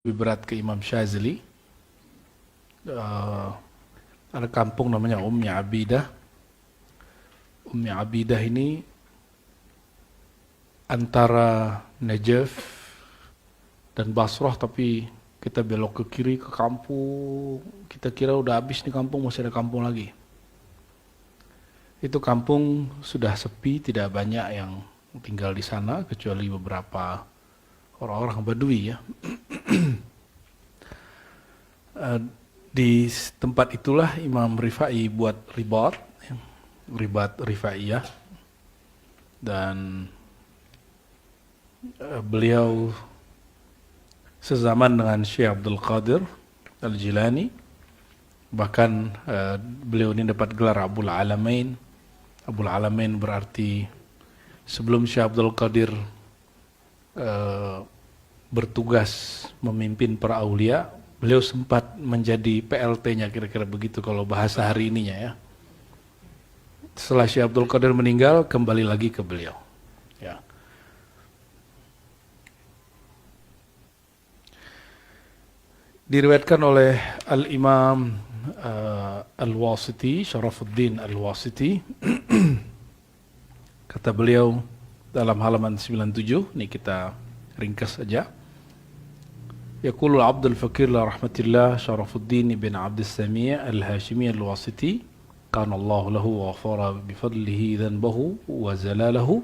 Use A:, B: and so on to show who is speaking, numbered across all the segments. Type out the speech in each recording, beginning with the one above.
A: lebih berat ke Imam Syazili. Ada kampung namanya Ummi Abidah. Ummi Abidah ini antara Najaf dan Basrah, tapi kita belok ke kiri ke kampung. Kita kira udah habis nih kampung, masih ada kampung lagi. Itu kampung sudah sepi, tidak banyak yang tinggal di sana kecuali beberapa orang-orang Badui ya. Di tempat itulah Imam Rifai buat ribat Rifaiyah, dan beliau sezaman dengan Syekh Abdul Qadir Al-Jilani. Bahkan beliau ini dapat gelar Abul Alamain. Abul Alamain berarti sebelum Syekh Abdul Qadir bertugas memimpin para aulia, beliau sempat menjadi PLT-nya, kira-kira begitu kalau bahasa hari ininya ya. Setelah Syekh Abdul Qadir meninggal, kembali lagi ke beliau. Ya. Diriwayatkan oleh Al-Imam Al-Wasiti, Syarafuddin Al-Wasiti. Kata beliau dalam halaman 97, ini kita ringkas saja. Yaqulu Abdul Fakir la rahmatillah Syarafuddin bin Abdus Sami' Al-Hashimi Al-Wasiti, kana Allah lahu wa ghafara bi fadlihi dhanbahu wa zalalahu,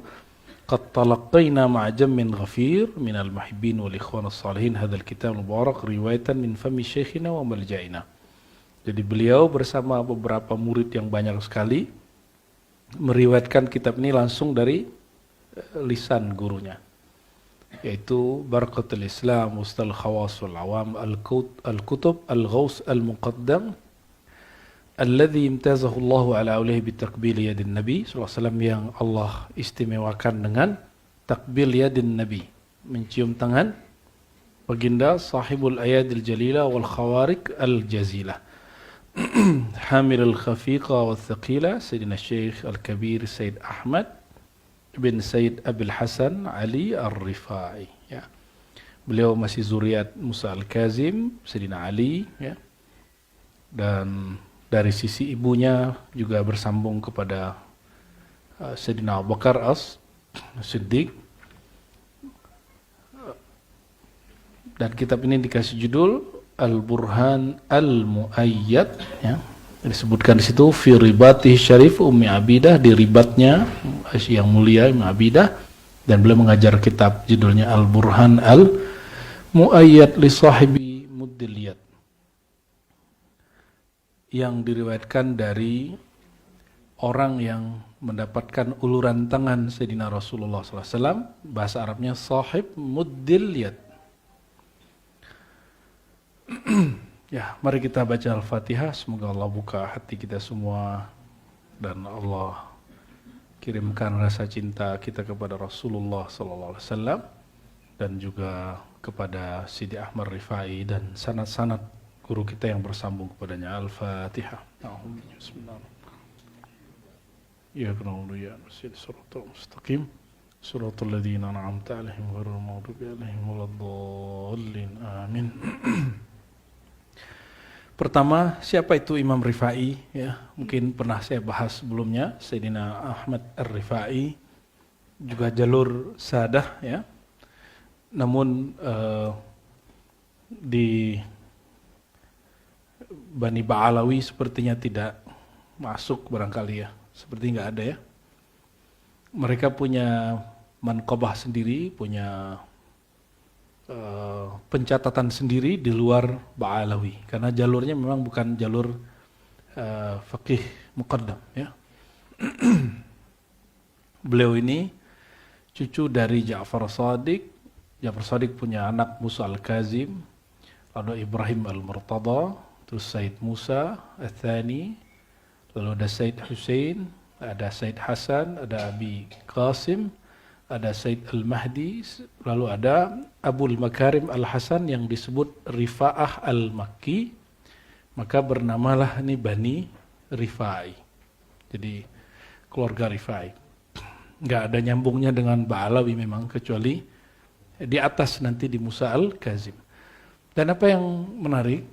A: qad talaqayna ma'a jammin ghafir min al-muhibbin wal ikhwan as-salihin hadzal kitab al-mubarak riwayatan min fami syekhina wa malja'ina. Jadi beliau bersama beberapa murid yang banyak sekali meriwayatkan kitab ini langsung dari lisan gurunya, yaitu Barakatul Islam Mustal Khawas wal Awam Al-Kutub Al-Ghaus Al-Muqaddam alladhi imtazahu Allahu ala awlihi bitakbil yadin Nabi sallallahu alaihi wasallam, yang Allah istimewakan dengan takbil yadin Nabi, mencium tangan baginda sahibul ayadil jalila wal khawarik al-jazila. Hamil al-khafiqa wal thaqila Sayyidina Syekh Al-Kabir Sayyid Ahmad bin Sayyid Abil Hasan Ali Ar-Rifai ya. Beliau masih zuriat Musa Al-Kazim, Sayyidina Ali ya. Dan dari sisi ibunya juga bersambung kepada Sayyidina Abu Bakar As-Siddiq. Dan kitab ini dikasih judul Al-Burhan Al-Mu'ayyad ya. Disebutkan di situ fi ribatih syarif Ummi Abidah, di ribatnya yang mulia Ummi Abidah, dan beliau mengajar kitab judulnya Al-Burhan Al-Mu'ayyad li sahibi Muddiliyat, yang diriwayatkan dari orang yang mendapatkan uluran tangan Sayyidina Rasulullah SAW. Bahasa Arabnya sahib Muddiliyat. Ya, mari kita baca Al-Fatihah. Semoga Allah buka hati kita semua dan Allah kirimkan rasa cinta kita kepada Rasulullah SAW dan juga kepada Sidi Ahmad Rifai dan sanad-sanad guru kita yang bersambung kepadanya. Al-Fatihah. Bismillahirrahmanirrahim. Ya na'budu ya nasta'in shiratal mustaqim shiratal ladzina an'amta 'alaihim ghairil maghdubi 'alaihim waladdallin. Amin. Pertama, siapa itu Imam Rifai? Ya, mungkin pernah saya bahas sebelumnya. Sayyidina Ahmad Ar-Rifai juga jalur sadah ya. Namun di Bani Ba'alawi sepertinya tidak masuk barangkali ya. Seperti nggak ada ya. Mereka punya manqabah sendiri, punya pencatatan sendiri di luar Ba'alawi, karena jalurnya memang bukan jalur faqih muqaddam ya. Beliau ini cucu dari Ja'far Shadiq. Ja'far Shadiq punya anak Musa Al-Kazim, lalu Ibrahim Al-Murtada, terus Said Musa Al-Thani, lalu ada Said Hussein, ada Said Hasan, ada Abi Qasim, ada Said Al-Mahdi, lalu ada Abul Makarim Al-Hasan yang disebut Rifa'ah Al-Makki. Maka bernamalah ini Bani Rifai. Jadi keluarga Rifai. Nggak ada nyambungnya dengan Ba'alawi memang, kecuali di atas nanti di Musa Al-Kazim. Dan apa yang menarik,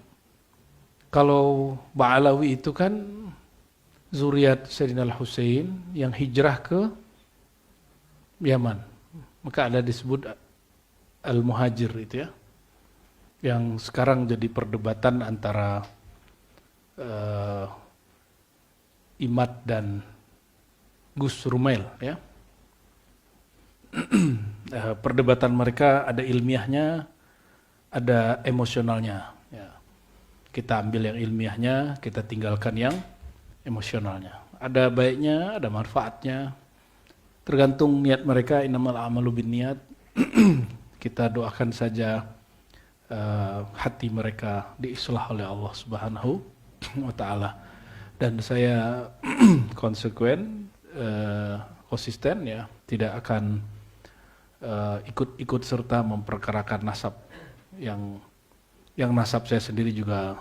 A: kalau Ba'alawi itu kan zuriat Sayyidina Al-Husain yang hijrah ke Yaman. Maka ada disebut Al-Muhajir itu ya. Yang sekarang jadi perdebatan antara Imad dan Gus Rumail ya. Perdebatan mereka ada ilmiahnya, ada emosionalnya ya. Kita ambil yang ilmiahnya, kita tinggalkan yang emosionalnya. Ada baiknya, ada manfaatnya. Tergantung niat mereka, innamal a'malu binniyat. Kita doakan saja hati mereka diislah oleh Allah Subhanahu wa taala. Dan saya konsekuen, konsisten ya, tidak akan ikut serta memperkarakan nasab yang nasab saya sendiri juga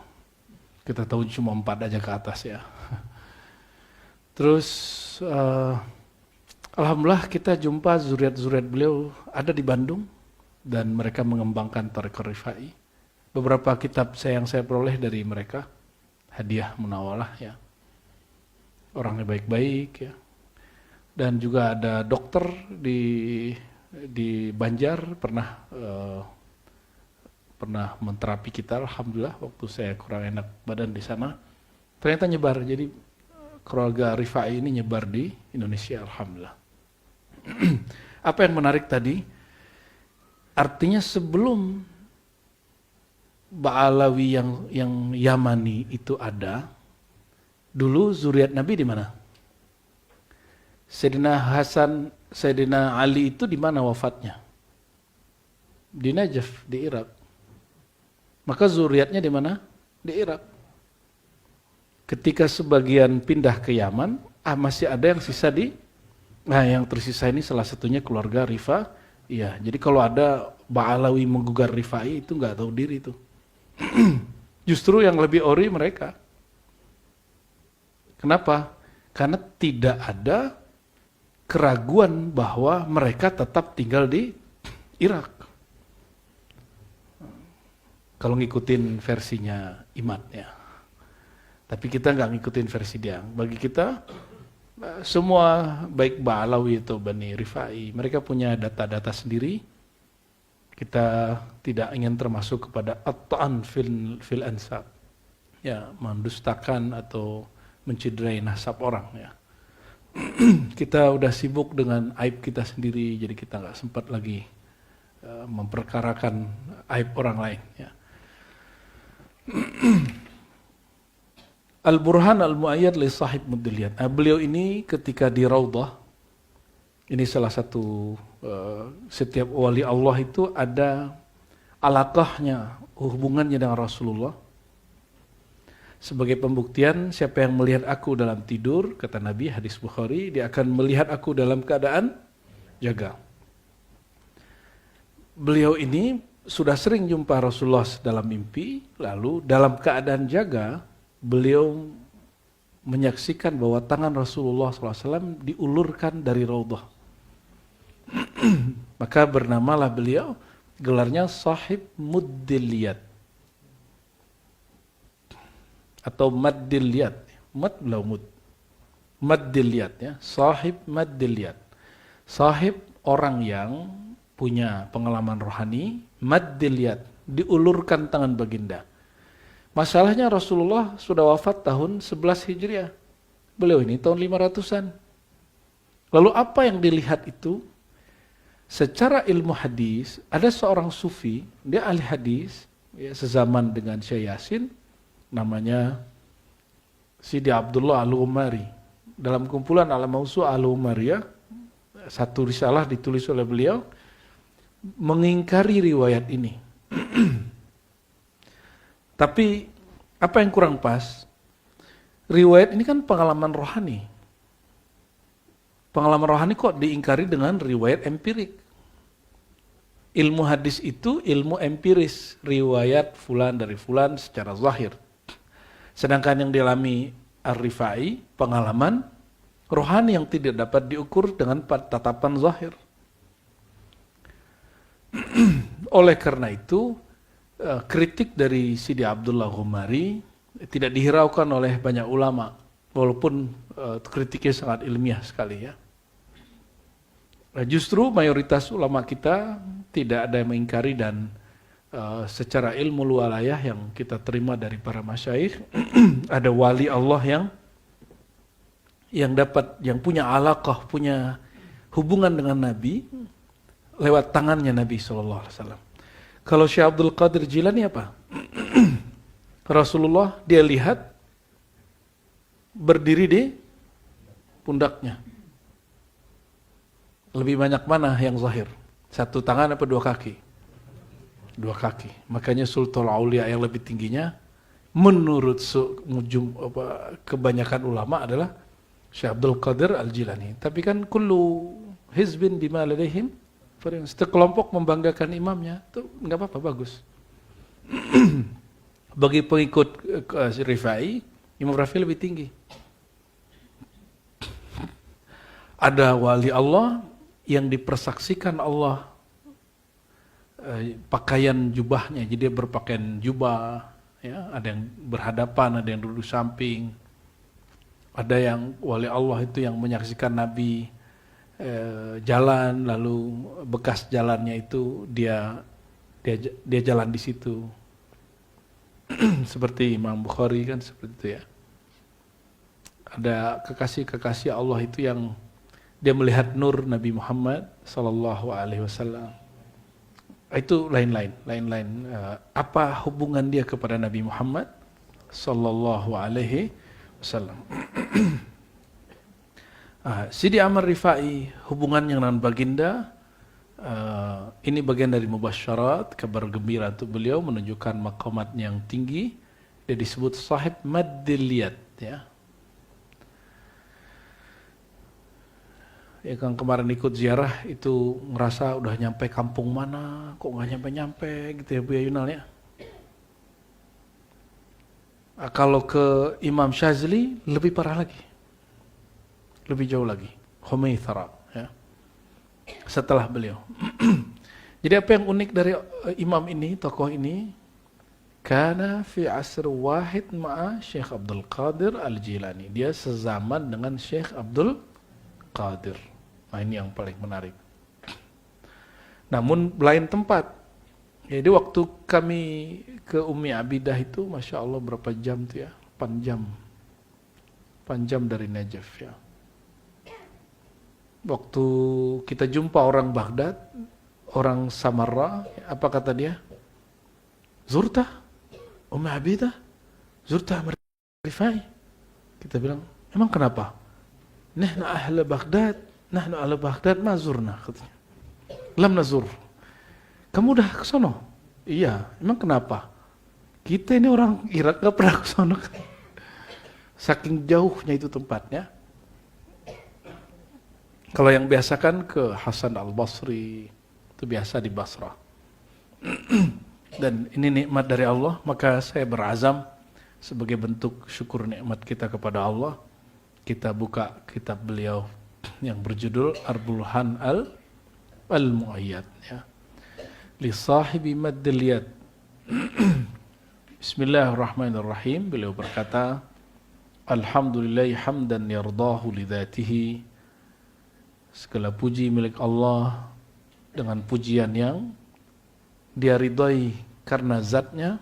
A: kita tahu cuma 4 aja ke atas ya. Terus alhamdulillah kita jumpa zuriat-zuriat beliau ada di Bandung dan mereka mengembangkan Thariqah Rifai. Beberapa kitab yang saya peroleh dari mereka, hadiah munawalah ya. Orangnya baik-baik ya. Dan juga ada dokter di Banjar pernah menterapi kita, alhamdulillah waktu saya kurang enak badan di sana. Ternyata nyebar, jadi keluarga Rifai ini nyebar di Indonesia, alhamdulillah. Apa yang menarik tadi? Artinya sebelum Ba'alawi yang Yamani itu ada, dulu zuriat Nabi di mana? Sayyidina Hasan, Sayyidina Ali itu di mana wafatnya? Di Najaf, di Irak. Maka zuriatnya di mana? Di Irak. Ketika sebagian pindah ke Yaman, masih ada yang sisa yang tersisa ini salah satunya keluarga Rifai. Iya, jadi kalau ada Ba'alawi menggugar Rifai itu nggak tahu diri itu. Justru yang lebih ori mereka. Kenapa? Karena tidak ada keraguan bahwa mereka tetap tinggal di Irak. Kalau ngikutin versinya Imad ya. Tapi kita nggak ngikutin versi dia. Bagi kita semua baik Ba'alawi atau Bani Rifai, mereka punya data-data sendiri. Kita tidak ingin termasuk kepada at-ta'an fil ansab. Ya, mendustakan atau menciderai nasab orang ya. Kita udah sibuk dengan aib kita sendiri, jadi kita nggak sempat lagi memperkarakan aib orang lain ya. Al-Burhan Al-Mu'ayyad li Sahib Muddiliyat. Beliau ini ketika di Raudhah, ini salah satu setiap wali Allah itu ada alaqahnya, hubungannya dengan Rasulullah. Sebagai pembuktian, siapa yang melihat aku dalam tidur, kata Nabi, hadis Bukhari, dia akan melihat aku dalam keadaan jaga. Beliau ini sudah sering jumpa Rasulullah dalam mimpi, lalu dalam keadaan jaga, beliau menyaksikan bahwa tangan Rasulullah SAW diulurkan dari Raudhah. Maka bernamalah beliau, gelarnya Sahib Muddiliyat atau Maddiliyat. Maddiliyat ya, Sahib Maddiliyat. Sahib orang yang punya pengalaman rohani, Maddiliyat, diulurkan tangan baginda. Masalahnya Rasulullah sudah wafat tahun 11 Hijriah. Beliau ini tahun 500-an. Lalu apa yang dilihat itu? Secara ilmu hadis, ada seorang sufi, dia ahli hadis, ya, sezaman dengan Syekh Yasin, namanya Sidi Abdullah Al-Umari. Dalam kumpulan Al-Mawsu' Al-Umariyah, satu risalah ditulis oleh beliau, mengingkari riwayat ini. Tapi apa yang kurang pas? Riwayat ini kan pengalaman rohani. Pengalaman rohani kok diingkari dengan riwayat empirik? Ilmu hadis itu ilmu empiris, riwayat fulan dari fulan secara zahir. Sedangkan yang dialami Ar-Rifai, pengalaman rohani yang tidak dapat diukur dengan tatapan zahir. Oleh karena itu, kritik dari Sidi Abdullah Ghumari tidak dihiraukan oleh banyak ulama, walaupun kritiknya sangat ilmiah sekali ya. Nah, justru mayoritas ulama kita tidak ada yang mengingkari, dan secara ilmu lualayah yang kita terima dari para masyayikh ada wali Allah yang punya alaqah, punya hubungan dengan Nabi lewat tangannya Nabi SAW. Kalau Syekh Abdul Qadir Jilani apa? Rasulullah dia lihat berdiri di pundaknya. Lebih banyak mana yang zahir? Satu tangan apa dua kaki? Dua kaki. Makanya Sultan Aulia yang lebih tingginya menurut kebanyakan ulama adalah Syekh Abdul Qadir Al-Jilani. Tapi kan kullu hizbin bima ladaihim, setiap kelompok membanggakan imamnya, itu nggak apa-apa, bagus. Bagi pengikut Rifai, Imam Rafi lebih tinggi. Ada wali Allah yang dipersaksikan Allah pakaian jubahnya, jadi dia berpakaian jubah, ya, ada yang berhadapan, ada yang duduk samping, ada yang wali Allah itu yang menyaksikan Nabi jalan, lalu bekas jalannya itu dia jalan di situ. Seperti Imam Bukhari kan seperti itu ya. Ada kekasih-kekasih Allah itu yang dia melihat nur Nabi Muhammad sallallahu alaihi wasallam. Itu lain-lain. Apa hubungan dia kepada Nabi Muhammad sallallahu alaihi wasallam? Sidi Amr Rifai hubungannya dengan baginda, ini bagian dari mubasyarat, kabar gembira untuk beliau, menunjukkan maqamat yang tinggi. Dia disebut sahib maddiliyat ya. Ya kan kemarin ikut ziarah itu ngerasa udah nyampe kampung mana, kok nggak nyampe-nyampe gitu ya Bu Yunal ya. Kalau ke Imam Syazili lebih parah lagi. Lebih jauh lagi, Humaithara ya. Setelah beliau. Jadi apa yang unik dari imam ini, tokoh ini, kana fi asr wahid ma'a Syekh Abdul Qadir Al-Jilani. Dia sezaman dengan Syekh Abdul Qadir. Nah, ini yang paling menarik. Namun lain tempat. Jadi waktu kami ke Umi Abidah itu, Masya Allah berapa jam tuh ya? 8 jam. 8 jam dari Najaf ya. Waktu kita jumpa orang Baghdad, orang Samarra, apa kata dia? Zurta, Abidah, Zurta Rifai. Kita bilang, emang kenapa? Nahnu ahli Baghdad, nahnu ahli Baghdad ma zurna, katanya. Lam nazur. Kamu udah ke sono? Iya, emang kenapa? Kita ini orang Irak gak pernah ke sono. Saking jauhnya itu tempatnya. Kalau yang biasa kan ke Hasan Al-Basri, itu biasa di Basrah. Dan ini nikmat dari Allah, maka saya berazam sebagai bentuk syukur nikmat kita kepada Allah, kita buka kitab beliau yang berjudul Ar-Burhan Al-Mu'ayyad ya. Li sahibi maddiliyat. Bismillahirrahmanirrahim. Beliau berkata, Alhamdulillahi hamdan yardahu lidhatihi. Segala puji milik Allah dengan pujian yang dia ridhai karena zatnya.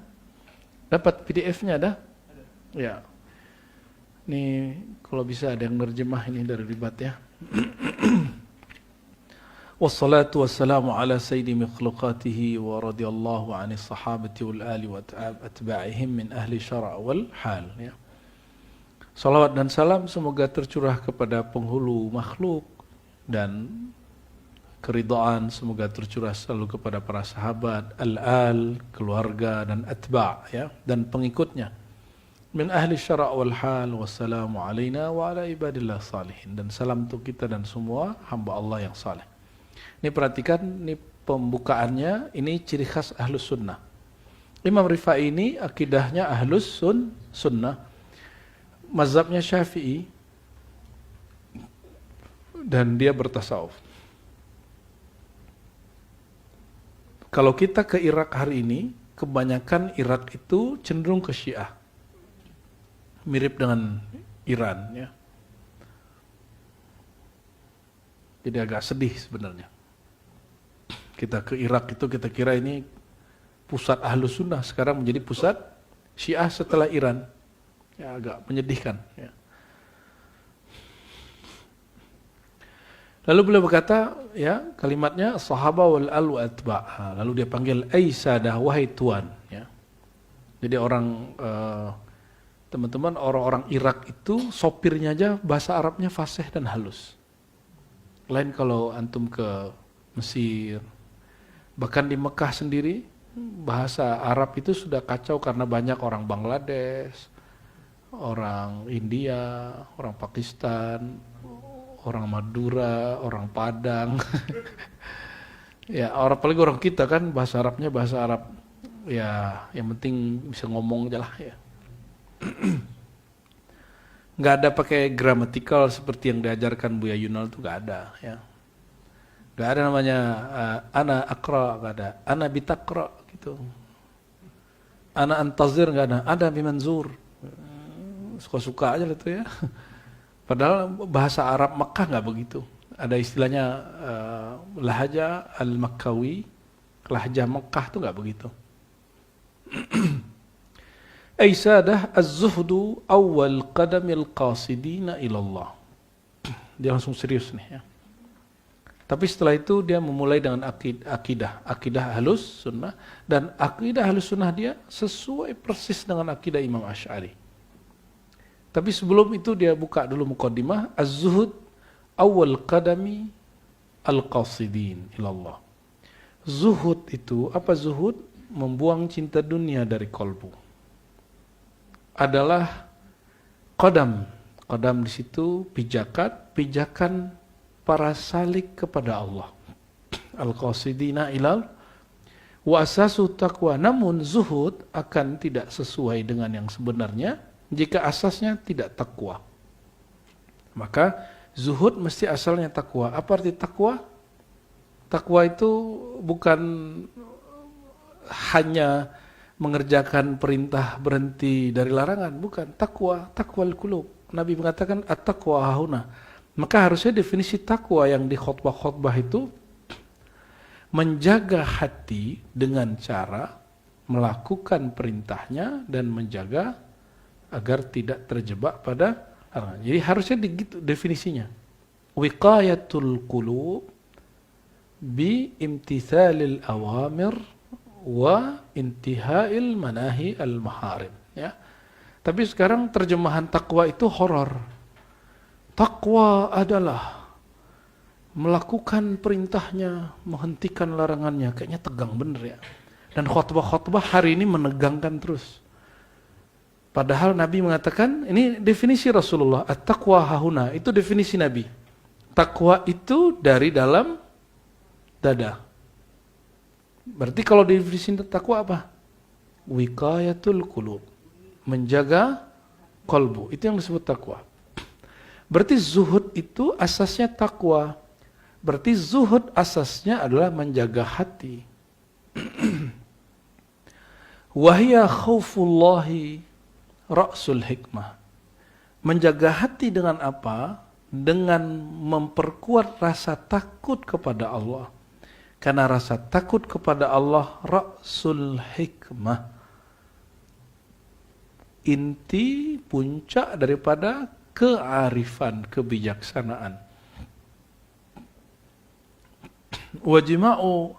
A: Dapat PDF-nya ada? Ya. Ini kalau bisa ada yang nerjemah ini dari ribat ya. Wassalatu wassalamu ala sayyidi mikhlukatihi wa radiyallahu anis sahabati wal ali wa atba'ihim min ahli syara' wal hal ya. Salawat dan salam semoga tercurah kepada penghulu makhluk, dan keridhaan semoga tercurah selalu kepada para sahabat, al-al, keluarga dan atba' ya, dan pengikutnya. Min ahli syara' wal hal, wassalamu alaina wa ala ibadillah salihin. Dan salam untuk kita dan semua hamba Allah yang saleh. Ini perhatikan, ini pembukaannya, ini ciri khas ahlus sunnah. Imam Rifai ini akidahnya ahlus sunnah. Mazhabnya Syafi'i. Dan dia bertasawuf. Kalau kita ke Irak hari ini, kebanyakan Irak itu cenderung ke Syiah. Mirip dengan Iran ya. Jadi agak sedih sebenarnya. Kita ke Irak itu kita kira ini pusat Ahlus Sunnah, sekarang menjadi pusat Syiah setelah Iran. Ya, agak menyedihkan ya. Lalu beliau berkata, ya, kalimatnya sahaba wal al wa atba. Lalu dia panggil Aisadah, wahai tuan, ya. Jadi teman-teman, orang-orang Irak itu sopirnya aja bahasa Arabnya fasih dan halus. Lain kalau antum ke Mesir, bahkan di Mekah sendiri bahasa Arab itu sudah kacau karena banyak orang Bangladesh, orang India, orang Pakistan, orang Madura, orang Padang. Ya, apalagi orang kita kan bahasa Arabnya bahasa Arab ya yang penting bisa ngomong aja lah ya. Nggak ada pakai gramatikal seperti yang diajarkan Buya Yunal itu nggak ada ya. Nggak ada namanya ana akra, nggak ada. Ana bitakra gitu. Ana antazir nggak ada bimanzur. Suka-suka aja lah itu ya. Padahal bahasa Arab Makkah nggak begitu. Ada istilahnya lahja al-Makkawi, lahjah Makkah itu nggak begitu. Aisadah az-zuhdu awal qadamil qasidina ilallah. Dia langsung serius nih ya. Tapi setelah itu dia memulai dengan akidah Ahlus Sunnah, dan akidah Ahlus Sunnah dia sesuai persis dengan akidah Imam Asy'ari. Tapi sebelum itu dia buka dulu muqaddimah, az-zuhud awal qadami al-qasidin ilallah. Zuhud itu, apa zuhud? Membuang cinta dunia dari kolbu. Adalah qadam. Qadam di situ pijakan para salik kepada Allah. Al-qasidina ilal wa asasu taqwa. Namun zuhud akan tidak sesuai dengan yang sebenarnya jika asasnya tidak takwa. Maka zuhud mesti asalnya takwa. Apa arti takwa? Takwa itu bukan hanya mengerjakan perintah, berhenti dari larangan, bukan. Takwal qulub. Nabi mengatakan at-taqwa hahuna. Maka harusnya definisi takwa yang di khutbah-khutbah itu menjaga hati dengan cara melakukan perintahnya dan menjaga agar tidak terjebak pada larangan. Jadi harusnya begitu definisinya. Wiqayatul qulub bi imtithalil awamir wa intihail manahi al-maharim ya. Tapi sekarang terjemahan takwa itu horor. Takwa adalah melakukan perintahnya, menghentikan larangannya. Kayaknya tegang bener ya. Dan khutbah-khutbah hari ini menegangkan terus. Padahal Nabi mengatakan, ini definisi Rasulullah, at-taqwa hahuna, itu definisi Nabi. Takwa itu dari dalam dada. Berarti kalau definisi takwa apa? Wiqayatul qulub. Menjaga kolbu. Itu yang disebut takwa. Berarti zuhud itu asasnya takwa. Berarti zuhud asasnya adalah menjaga hati. Wahya khaufullahi ra'sul hikmah. Menjaga hati dengan apa? Dengan memperkuat rasa takut kepada Allah. Karena rasa takut kepada Allah ra'sul hikmah. Inti puncak daripada kearifan, kebijaksanaan. Wajima'u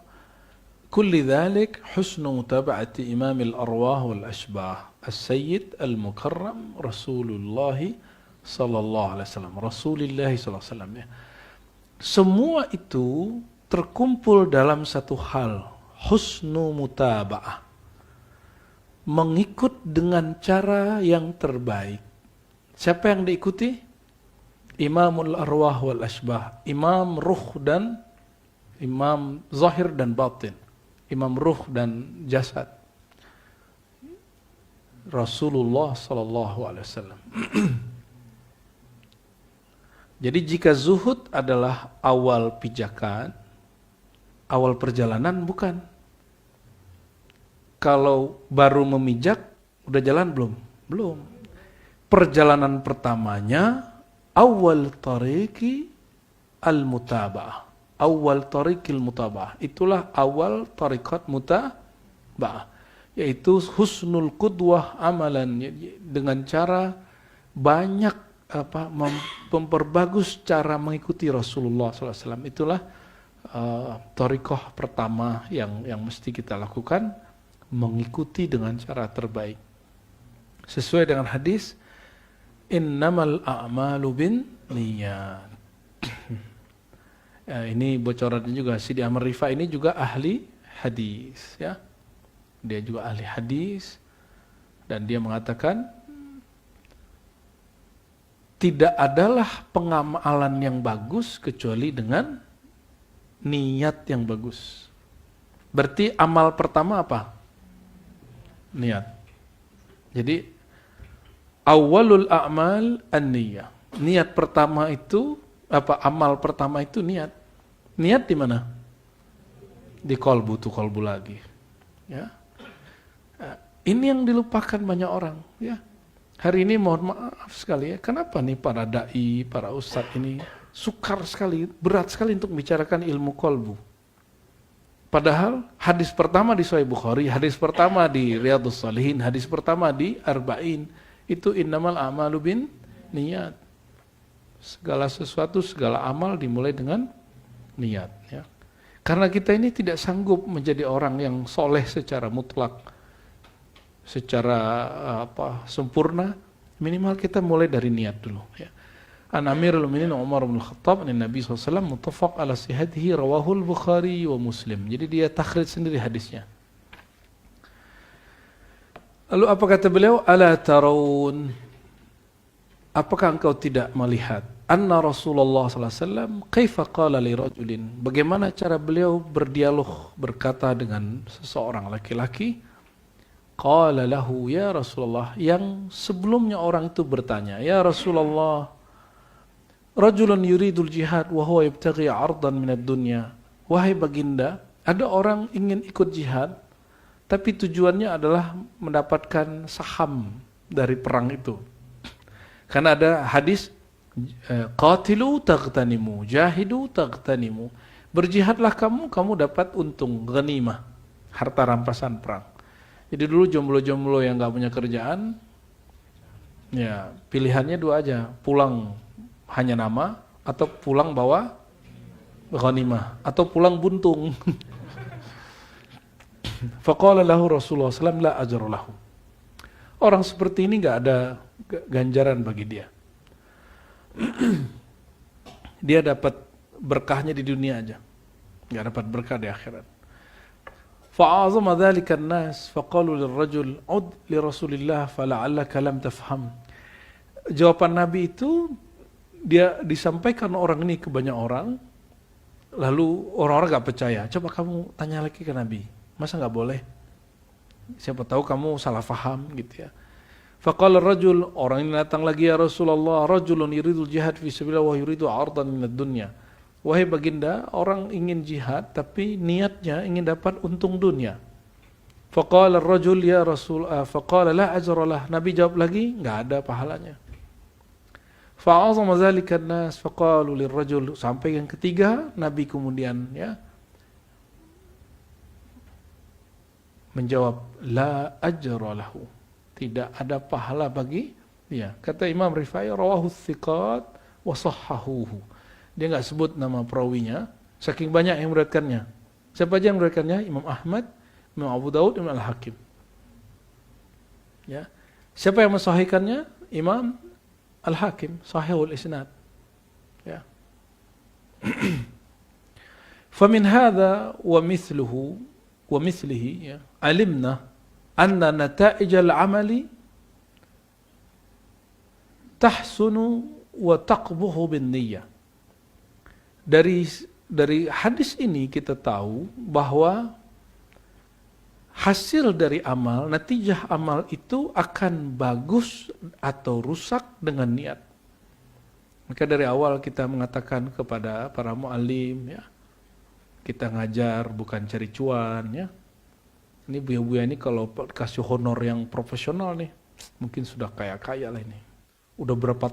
A: kulli dhalik husnu mutaba'ati imamil arwah wal ashbah as-sayyid al-mukarram Rasulullah sallallahu alaihi wasallam. Rasulullah sallallahu alaihi wasallam ya. Semua itu terkumpul dalam satu hal, husnu mutaba'ah. Mengikut dengan cara yang terbaik. Siapa yang diikuti? Imamul arwah wal ashbah. Imam ruh dan imam zahir dan batin. Imam ruh dan jasad. Rasulullah sallallahu alaihi wasallam. Jadi jika zuhud adalah awal pijakan, awal perjalanan, bukan. kalau baru memijak, udah jalan belum? Belum. Perjalanan pertamanya, awal tariqi al-mutaba'ah. Awal tariqil mutaba'ah. Itulah awal tariqat mutaba'ah. Yaitu husnul qudwah amalan. Dengan cara banyak memperbagus cara mengikuti Rasulullah SAW. Itulah tariqah pertama yang mesti kita lakukan, mengikuti dengan cara terbaik sesuai dengan hadis innamal a'malu bin niyat. Ini bocorannya juga, Sidi Ahmad Rifai ini juga ahli hadis, ya. Dia juga ahli hadis dan dia mengatakan tidak adalah pengamalan yang bagus kecuali dengan niat yang bagus. Berarti amal pertama apa? Niat. Jadi awalul a'mal an-niyah. Niat pertama itu amal pertama itu niat. Niat di mana? Di kolbu, tuh kolbu lagi. Ya. Ini yang dilupakan banyak orang, ya. Hari ini mohon maaf sekali ya, kenapa nih para dai, para ustadz ini sukar sekali, berat sekali untuk membicarakan ilmu kolbu. Padahal hadis pertama di Sahih Bukhari, hadis pertama di Riyadhus Shalihin, hadis pertama di Arba'in, itu innamal a'malu bin niyat. Segala sesuatu, segala amal dimulai dengan niat. Ya. Karena kita ini tidak sanggup menjadi orang yang soleh secara mutlak, secara sempurna, minimal kita mulai dari niat dulu. Ya. An Amirul Mu'minin Umar bin Khattab an Nabi SAW muttafaq ala sihhatihi rawahul Bukhari wa Muslim. Jadi dia takhrij sendiri hadisnya. Lalu apa kata beliau? Ala tarawun, apakah engkau tidak melihat anna Rasulullah SAW kaifa qala li rajulin, bagaimana cara beliau berdialog, berkata dengan seseorang laki-laki, qala lahu ya Rasulullah, yang sebelumnya orang itu bertanya, ya Rasulullah, rajulun yuridul jihad wa huwa yabtaghi 'ardan minad dunya. Wahai baginda, ada orang ingin ikut jihad tapi tujuannya adalah mendapatkan saham dari perang itu. Karena ada hadis qatilu taghtanimu, jahidu taghtanimu. Berjihadlah kamu dapat untung, ghanimah, harta rampasan perang. Jadi dulu jomblo-jomblo yang enggak punya kerjaan, ya pilihannya dua aja, pulang hanya nama, atau pulang bawa ghanimah, atau pulang buntung. Faqala lahu Rasulullah SAW la ajra lahu. Orang seperti ini nggak ada ganjaran bagi dia. Dia dapat berkahnya di dunia aja, nggak dapat berkah di akhirat. Fa'azama dzalika an-nas faqalu lirrajul ud li Rasulillah fala'allaka lam tafham. Jawaban Nabi itu dia disampaikan orang ini ke banyak orang, lalu orang-orang gak percaya. Coba kamu tanya lagi ke Nabi, masa gak boleh? Siapa tahu kamu salah faham gitu ya. Faqala rajul, orang ini datang lagi, ya Rasulullah, rajulun yuridul jihad fi sabilillah wa yuridu 'ardan minad dunya. Wahai baginda, orang ingin jihad tapi niatnya ingin dapat untung dunia. Faqala rajul ya Rasul, faqala la ajra lah. Nabi jawab lagi, enggak ada pahalanya. Fa'azama dzalika an-nas faqalu lirrajul, sampai yang ketiga Nabi kemudian ya menjawab la ajra lahu, tidak ada pahala bagi dia. Kata Imam Rifai rawahu thiqat wa sahhahuhu. Dia enggak sebut nama perawinya, saking banyak yang meriwayatkannya. Siapa aja yang meriwayatkannya? Imam Ahmad, Imam Abu Daud, Imam Al-Hakim. Ya. Siapa yang mensahihkannya? Imam Al-Hakim, sahihul isnad. Ya. Famin hadha wa mithlihi ya, alimna anna nata'ij al-amali tahsunu wa taqbuhu bin niyyah. Dari hadis ini kita tahu bahwa hasil dari amal, natijah amal itu akan bagus atau rusak dengan niat. Maka dari awal kita mengatakan kepada para muallim ya, kita ngajar bukan cari cuan ya. Ini buya-buya ini kalau kasih honor yang profesional nih, mungkin sudah kaya-kaya lah ini. Udah berapa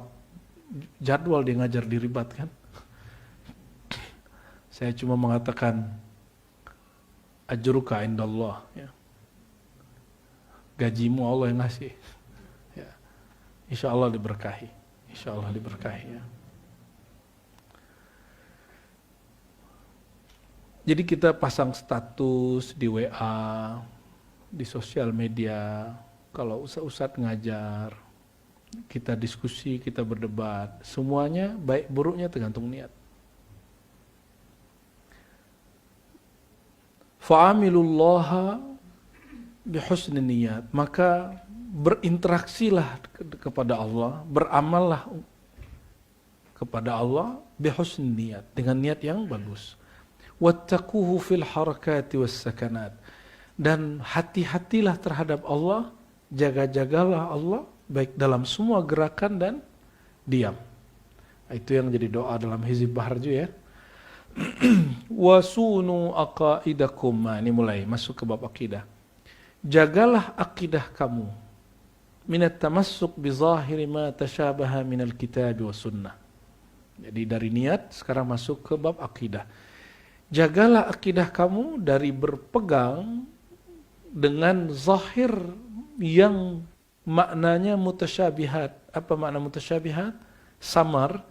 A: jadwal dia ngajar di Ribat kan? Saya cuma mengatakan ajruka indallah, ya. Gajimu Allah yang ngasih. Ya. Insya Allah diberkahi. Insya Allah diberkahi, ya. Jadi kita pasang status di WA, di sosial media, kalau ustadz ngajar, kita diskusi, kita berdebat, semuanya baik buruknya tergantung niat. Fa'amilullaha bihusni niyat, maka berinteraksilah kepada Allah, beramallah kepada Allah bihusni niyat, dengan niat yang bagus. Wattaquhu fil harakati was sakanat, dan hati-hatilah terhadap Allah, jaga-jagalah Allah baik dalam semua gerakan dan diam. Itu yang jadi doa dalam Hizib Baharju, ya. Wasunu aqaidakum. Nah, ini mulai masuk ke bab akidah. Jagalah akidah kamu minat tamassuk bi zahiri ma tashabaha minal kitab wa sunnah. Jadi dari niat sekarang masuk ke bab akidah. Jagalah akidah kamu dari berpegang dengan zahir yang maknanya mutasyabihat. Apa makna mutasyabihat? Samar,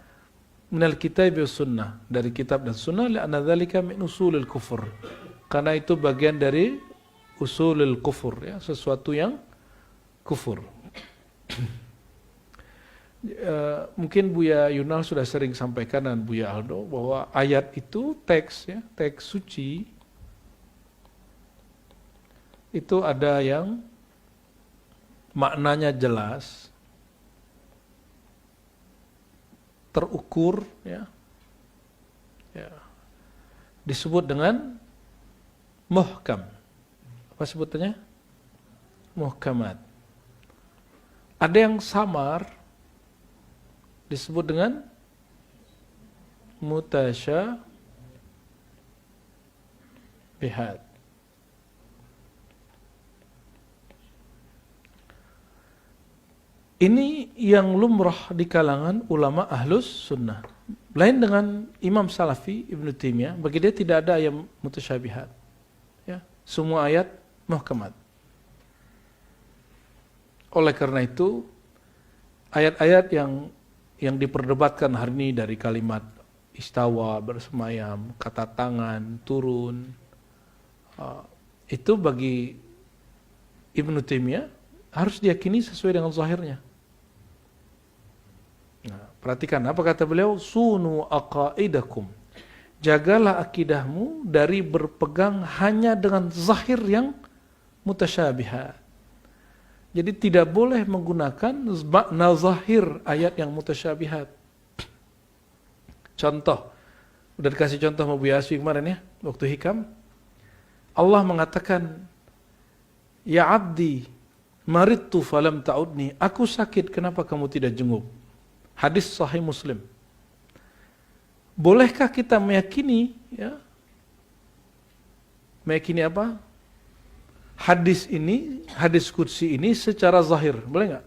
A: minal kitab wa sunnah, dari kitab dan sunnah, li'anna dzalika min usulil kufur. Karena itu bagian dari usulil kufur, ya, sesuatu yang kufur. Mungkin Buya Yunal sudah sering sampaikan dan Buya Aldo bahwa ayat itu teks, ya, teks suci itu ada yang maknanya jelas, terukur, ya, ya, disebut dengan muhkam. Apa sebutannya? Muhkamat. Ada yang samar, disebut dengan mutasyabihat. Ini yang lumrah di kalangan ulama ahlus sunnah. Lain dengan Imam Salafi Ibnu Taimiyah, bagi dia tidak ada ayat mutasyabihat. Ya, semua ayat muhkamat. Oleh karena itu, ayat-ayat yang diperdebatkan hari ini dari kalimat istawa, bersemayam, kata tangan, turun, itu bagi Ibnu Taimiyah harus diyakini sesuai dengan zahirnya. Nah, perhatikan apa kata beliau, sunu aqaidakum, jagalah akidahmu dari berpegang hanya dengan zahir yang mutasyabihat. Jadi tidak boleh menggunakan makna zahir ayat yang mutasyabihat. Contoh, udah dikasih contoh sama Buya Aswi kemarin, ya, waktu hikam. Allah mengatakan, ya abdi maridtu falam ta'udni, aku sakit kenapa kamu tidak jenguk. Hadis Sahih Muslim. Bolehkah kita meyakini, ya, meyakini apa? Hadis ini, hadis qudsi ini secara zahir, boleh nggak?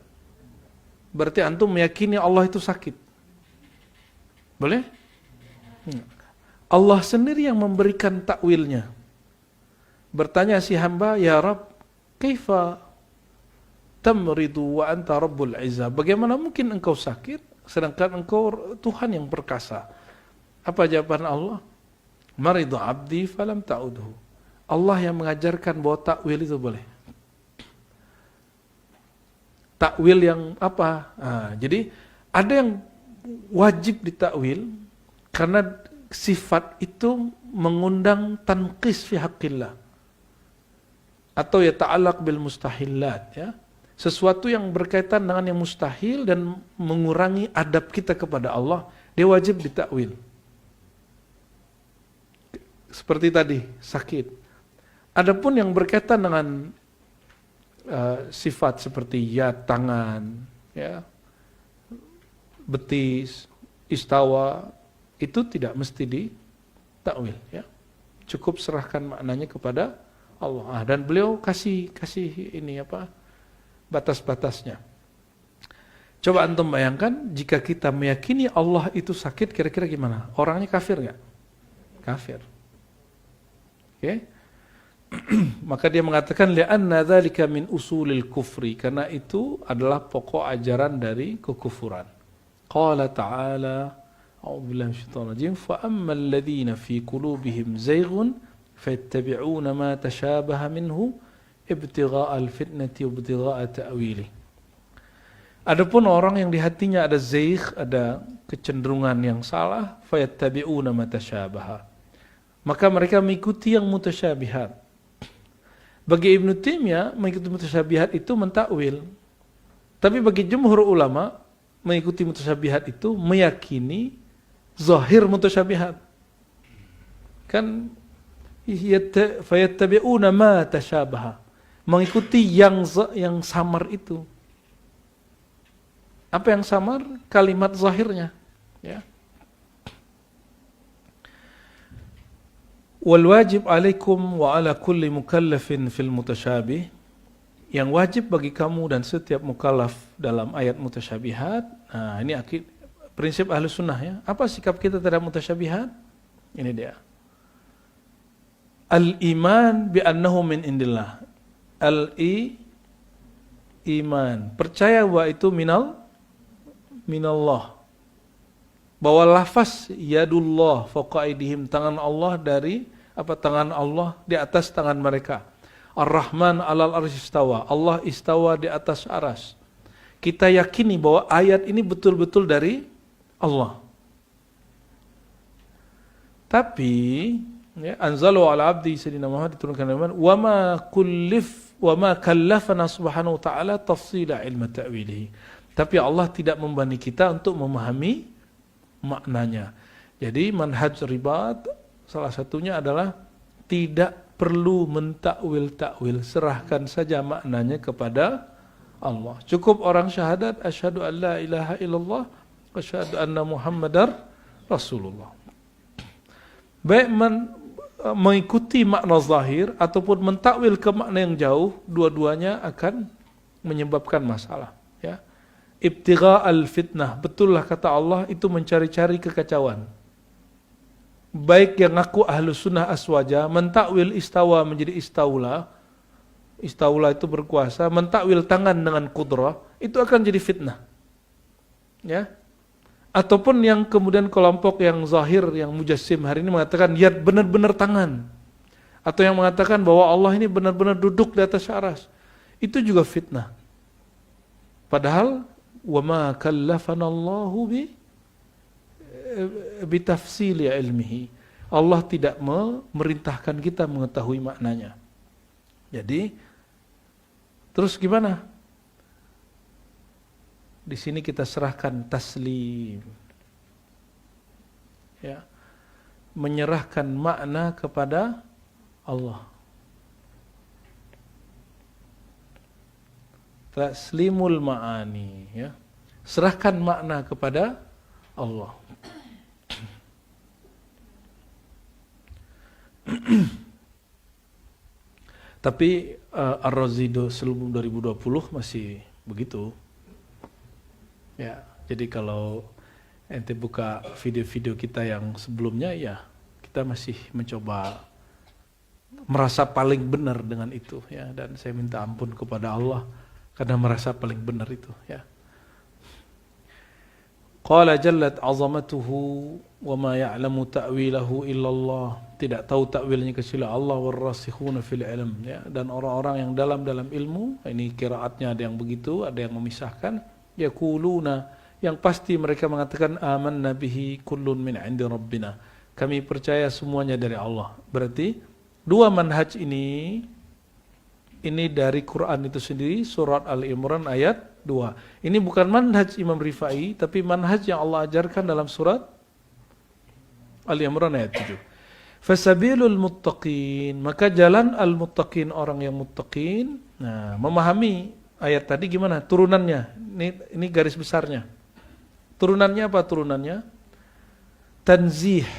A: Berarti antum meyakini Allah itu sakit. Boleh? Allah sendiri yang memberikan takwilnya. Bertanya si hamba, ya Rabb, kaifa tamridu wa anta rabbul izzah? Bagaimana mungkin engkau sakit sedangkan engkau Tuhan yang perkasa? Apa jawaban Allah? Maridu abdi falam ta'udhu. Allah yang mengajarkan bahwa takwil itu boleh. Takwil yang apa? Nah, jadi ada yang wajib ditakwil karena sifat itu mengundang tanqis fi haqqillah, atau ya ta'allaq bil mustahilat, ya. Sesuatu yang berkaitan dengan yang mustahil dan mengurangi adab kita kepada Allah, dia wajib ditakwil. Seperti tadi, sakit. Adapun yang berkaitan dengan sifat seperti ya tangan, ya, betis, istawa, itu tidak mesti ditakwil, ya. Cukup serahkan maknanya kepada Allah. Dan beliau kasih ini batas-batasnya. Coba antum bayangkan jika kita meyakini Allah itu sakit, kira-kira gimana? Orangnya kafir nggak? Kafir. Oke? Maka dia mengatakan li'anna dzalika min usulil kufri, karena itu adalah pokok ajaran dari kekufuran. Qala ta'ala, a'udzubillahi minasyaitonir rajim, fa ammal ladzina fi qulubihim zayghun fayattabi'una ma tashabaha minhu ibtigha'al fitnati wa ibtigha'a ta'wili. Adapun orang yang di hatinya ada zaigh, ada kecenderungan yang salah, fayattabi'una ma tashabaha, maka mereka mengikuti yang mutasyabihat. Bagi Ibnu Taimiyah, mengikuti mutasyabihat itu mentakwil. Tapi bagi jumhur ulama, mengikuti mutasyabihat itu meyakini zahir mutasyabihat. Kan fayattabi'una ma tashabaha, mengikuti yang samar itu. Apa yang samar? Kalimat zahirnya, ya. Wal wajib alaikum wa ala kulli mukallafin fil mutasyabih, yang wajib bagi kamu dan setiap mukallaf dalam ayat mutasyabihat. Nah, ini prinsip Ahlus Sunnah, ya. Apa sikap kita terhadap mutasyabihat? Ini dia. Al-iman bi annahu min indillah. Iman, percaya bahwa itu minallah. Bahwa lafaz yadullah fawqa aydihim, tangan Allah tangan Allah di atas tangan mereka. Ar-Rahman 'alal arsy istawa, Allah istawa di atas aras. Kita yakini bahwa ayat ini betul-betul dari Allah. Tapi ya, anzalu ala abdi sayyidina Muhammad, diturunkan dengan wa ma kallafana subhanahu wa ta'ala tafsila ilma ta'wilihi. Tapi Allah tidak membani kita untuk memahami maknanya. Jadi manhaj ribat salah satunya adalah tidak perlu mentakwil-takwil, serahkan saja maknanya kepada Allah. Cukup orang syahadat asyhadu an la ilaha illallah wa asyhadu anna muhammadar rasulullah. Baik mengikuti makna zahir ataupun mentakwil ke makna yang jauh, dua-duanya akan menyebabkan masalah, ya. Ibtigha al-fitnah, betullah kata Allah, itu mencari-cari kekacauan. Baik yang ngaku Ahlus Sunnah aswaja, mentakwil istawa menjadi istaula itu berkuasa, mentakwil tangan dengan qudrah, itu akan jadi fitnah, ya. Ataupun yang kemudian kelompok yang zahir, yang mujassim hari ini mengatakan yad benar-benar tangan, atau yang mengatakan bahwa Allah ini benar-benar duduk di atas aras, itu juga fitnah. Padahal وَمَا كَلَّفَنَا اللَّهُ بِتَفْسِيلِ ilmihi. Allah tidak memerintahkan kita mengetahui maknanya. Jadi, terus gimana? Di sini kita serahkan taslim. Ya. Menyerahkan makna kepada Allah. Taslimul ma'ani, ya. Serahkan makna kepada Allah. Tapi Ar-Razi sebelum 2020 masih begitu. Ya, jadi kalau ente buka video-video kita yang sebelumnya, ya kita masih mencoba merasa paling benar dengan itu, ya, dan saya minta ampun kepada Allah karena merasa paling benar itu, ya. Qala jallat azamatuhu wa ma ya'lamu ta'wilahu illallah. Tidak tahu takwilnya kecuali Allah, warrasikhuna fil ilm, ya, dan orang-orang yang dalam ilmu. Ini qiraatnya ada yang begitu, ada yang memisahkan. Yaquluna, yang pasti mereka mengatakan amanna bihi kullun min 'indi rabbina. Kami percaya semuanya dari Allah. Berarti dua manhaj ini dari Quran itu sendiri, surat Al-Imran ayat 2. Ini bukan manhaj Imam Rifai, tapi manhaj yang Allah ajarkan dalam surat Al-Imran ayat 7. Fasabilul muttaqin, maka jalan al-muttaqin, orang yang muttaqin. Nah, memahami ayat tadi gimana? Turunannya, ini garis besarnya. Turunannya apa turunannya? Tanzih.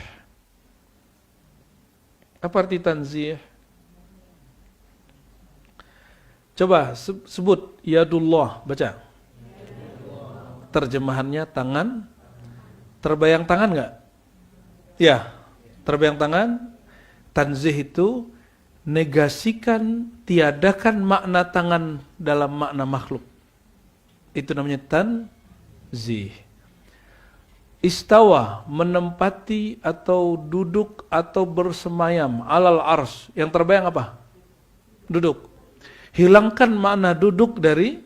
A: Apa arti tanzih? Coba sebut yadullah, baca. Terjemahannya tangan. Terbayang tangan nggak? Ya, terbayang tangan. Tanzih itu negasikan, tiadakan makna tangan dalam makna makhluk. Itu namanya tanzih. Istawa, menempati atau duduk atau bersemayam alal ars. Yang terbayang apa? Duduk. Hilangkan makna duduk dari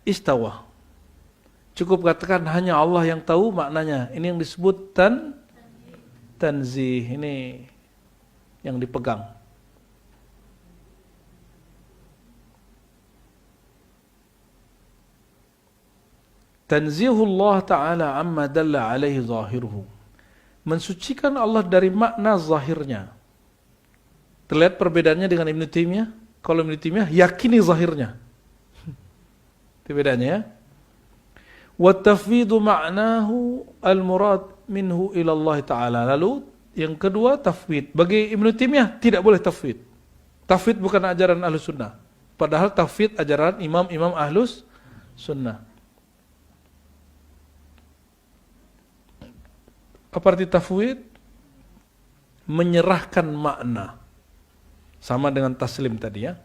A: istawa. Cukup katakan hanya Allah yang tahu maknanya. Ini yang disebut tanzih. Ini yang dipegang. Tanzihullah ta'ala amma dalla alaihi zahiruhu. Mensucikan Allah dari makna zahirnya. Terlihat perbedaannya dengan Ibn Taimiyah? Kalau Ibn Taimiyah yakini zahirnya. Itu bedanya ya. Wa tafwidu ma'nahu al-murad minhu ila Allah ta'ala. Lalu yang kedua tafwid. Bagi Ibn Taimiyah tidak boleh tafwid. Tafwid bukan ajaran Ahlus Sunnah. Padahal tafwid ajaran imam-imam Ahlus Sunnah. Apa arti tafwid? Menyerahkan makna. Sama dengan taslim tadi ya.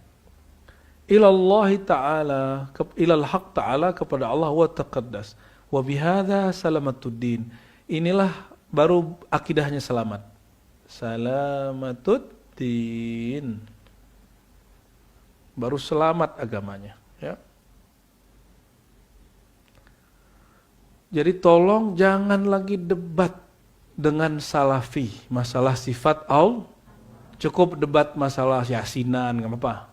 A: Ilallahi ta'ala, ilal haq ta'ala, kepada Allah wa taqaddas. Wa bihadha salamatuddin. Inilah baru akidahnya selamat. Salamatuddin. Baru selamat agamanya. Ya. Jadi tolong jangan lagi debat dengan salafi masalah sifat Allah. Cukup debat masalah yasinan, nggak apa-apa.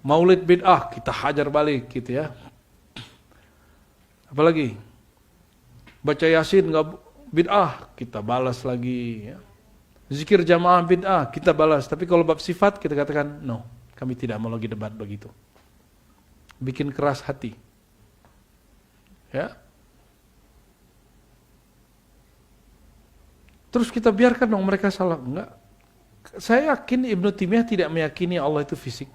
A: Maulid bid'ah, kita hajar balik gitu ya. Apalagi baca yasin nggak bid'ah, kita balas lagi ya. Zikir jamaah bid'ah, kita balas. Tapi kalau bab sifat kita katakan no, kami tidak mau lagi debat begitu. Bikin keras hati. Ya. Terus kita biarkan dong mereka salah. Enggak. Saya yakin Ibn Taimiyah tidak meyakini Allah itu fisik.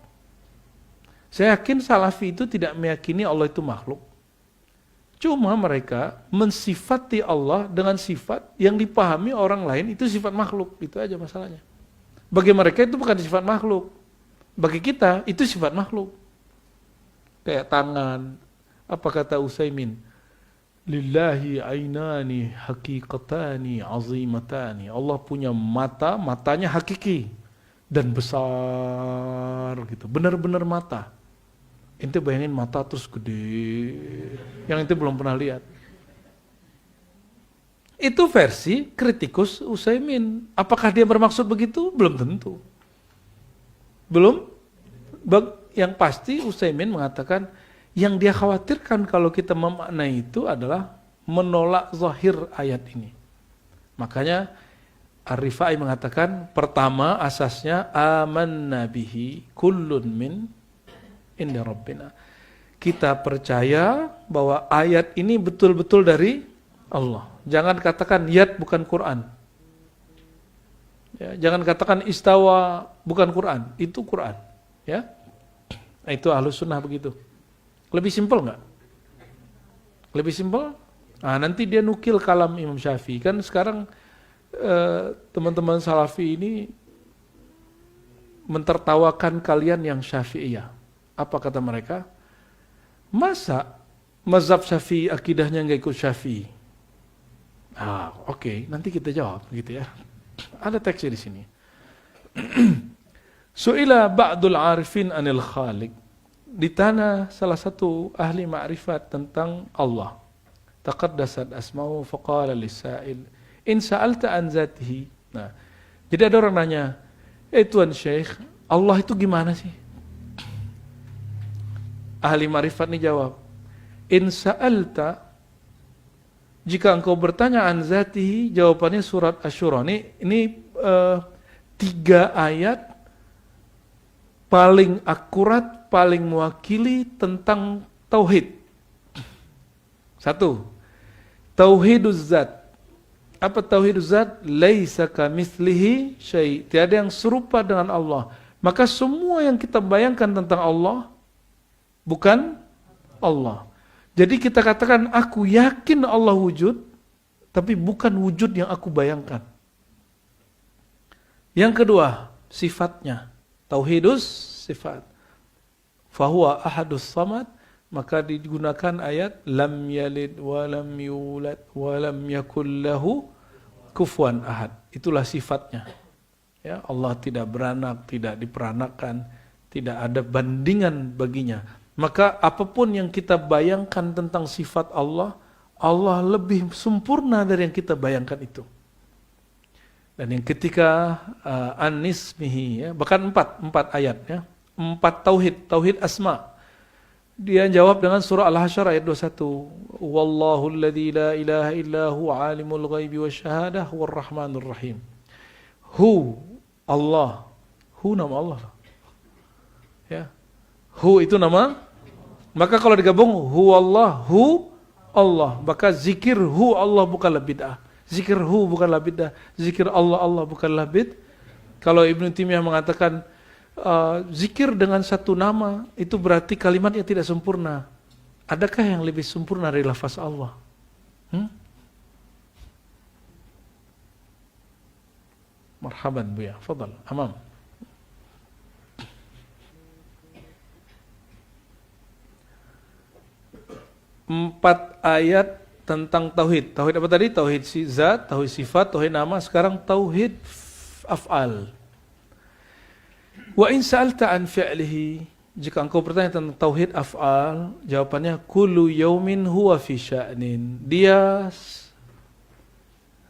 A: Saya yakin Salafi itu tidak meyakini Allah itu makhluk. Cuma mereka mensifati Allah dengan sifat yang dipahami orang lain itu sifat makhluk. Itu aja masalahnya. Bagi mereka itu bukan sifat makhluk. Bagi kita itu sifat makhluk. Kayak tangan. Apa kata Utsaimin? Lillahi ainani haqiqatani azimatani. Allah punya mata, matanya hakiki dan besar gitu. Benar-benar mata. Ente bayangin mata terus gede. Yang ente belum pernah lihat. Itu versi kritikus Utsaimin. Apakah dia bermaksud begitu? Belum tentu. Belum. Yang pasti Utsaimin mengatakan yang dia khawatirkan kalau kita memaknai itu adalah menolak zahir ayat ini. Makanya Ar-Rifai mengatakan pertama asasnya amanna bihi kullun min inda rabbina. Kita percaya bahwa ayat ini betul-betul dari Allah. Jangan katakan yad bukan Quran. Ya, jangan katakan istawa bukan Quran, itu Quran. Ya, itu Ahlus Sunnah begitu. Lebih simpel nggak? Lebih simpel? Nah, nanti dia nukil kalam Imam Syafi'i. Kan sekarang teman-teman Salafi ini mentertawakan kalian yang Syafi'iyah. Apa kata mereka? Masa mazhab Syafi'i akidahnya nggak ikut Syafi'i? Oke, nanti kita jawab gitu ya. Ada teksnya di sini. Su'ila ba'dul arifin anil khaliq. Ditanya salah satu ahli ma'rifat tentang Allah. Taqaddasat asma'u faqala lisa'il in sa'alta an zatihi. Nah, jadi ada orang nanya, Tuan Syekh, Allah itu gimana sih? Ahli ma'rifat ini jawab, in sa'alta, jika engkau bertanya an zatihi, jawabannya surat Asy-Syura. Ini 3 ayat paling akurat, paling mewakili tentang tauhid. 1. Tauhiduz zat. Apa tauhiduz zat? Laisa kamitslihi syai'. Tiada yang serupa dengan Allah. Maka semua yang kita bayangkan tentang Allah bukan Allah. Jadi kita katakan aku yakin Allah wujud, tapi bukan wujud yang aku bayangkan. Yang kedua, sifatnya. Tauhidus sifat. Fahuwa ahadus samad, maka digunakan ayat lam yalid wa lam yulad wa lam yakul lahu kufuwan ahad. Itulah sifatnya. Ya, Allah tidak beranak, tidak diperanakan, tidak ada bandingan baginya. Maka apapun yang kita bayangkan tentang sifat Allah, Allah lebih sempurna dari yang kita bayangkan itu. Dan yang ketika an-nismihi, ya, bahkan empat ayat, ya, 4 tauhid asma. Dia jawab dengan surah Al-Hasyr ayat 21. Wallahu alladzi la ilaha illa huwa alimul ghaibi wasyahadah huwar rahmanur rahim. Hu, Allah. Hu nama Allah. Ya. Hu itu nama. Maka kalau digabung huwallahu Allah, maka zikir hu Allah bukanlah bid'ah. Zikir hu bukanlah bid'ah. Zikir Allah bukanlah bid'ah. Kalau Ibnu Taimiyah mengatakan zikir dengan satu nama itu berarti kalimatnya tidak sempurna. Adakah yang lebih sempurna dari lafaz Allah? Marhaban Buya, fadal, amam. Empat ayat tentang tauhid. Tauhid apa tadi? Tauhid zat, tauhid sifat, tauhid nama. Sekarang tauhid af'al. Wa in sa'alta an fi'lihi, jika engkau bertanya tentang tauhid af'al, jawabannya kullu yaumin huwa fi sya'nin. Dia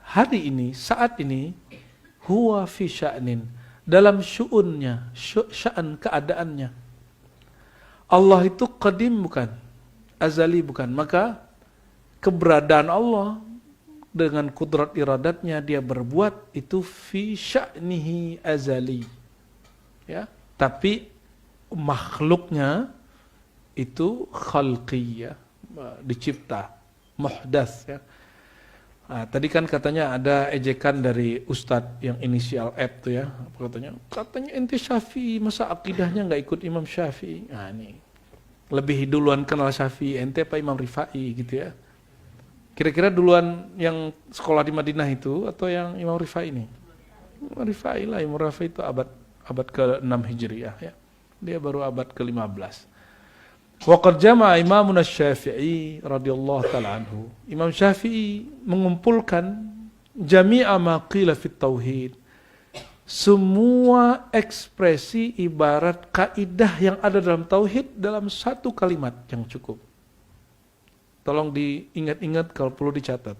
A: hari ini, saat ini, huwa fi sya'nin, dalam syu'unnya, sya'an keadaannya. Allah itu qadim bukan, azali bukan. Maka keberadaan Allah dengan kudrat iradatnya dia berbuat itu fi sya'nihi azali. Ya, tapi makhluknya itu khalqi, ya, dicipta, muhdas, ya. Nah, tadi kan katanya ada ejekan dari Ustadz yang inisial F tuh, ya. Katanya ente Syafi'i, masa akidahnya nggak ikut Imam Syafi'i? Nah, ini lebih duluan kenal Syafi'i ente apa Imam Rifai gitu, ya. Kira-kira duluan yang sekolah di Madinah itu atau yang Imam Rifai ini? Imam Rifai lah. Imam Rifai itu abad ke-6 Hijriah, ya. Dia baru abad ke-15. Wa qad jama'a Imamun Asy-Syafi'i radhiyallahu ta'ala anhu. Imam Syafi'i mengumpulkan jami'a ma qila fit tauhid. Semua ekspresi ibarat kaidah yang ada dalam tauhid dalam satu kalimat yang cukup. Tolong diingat-ingat kalau perlu dicatat.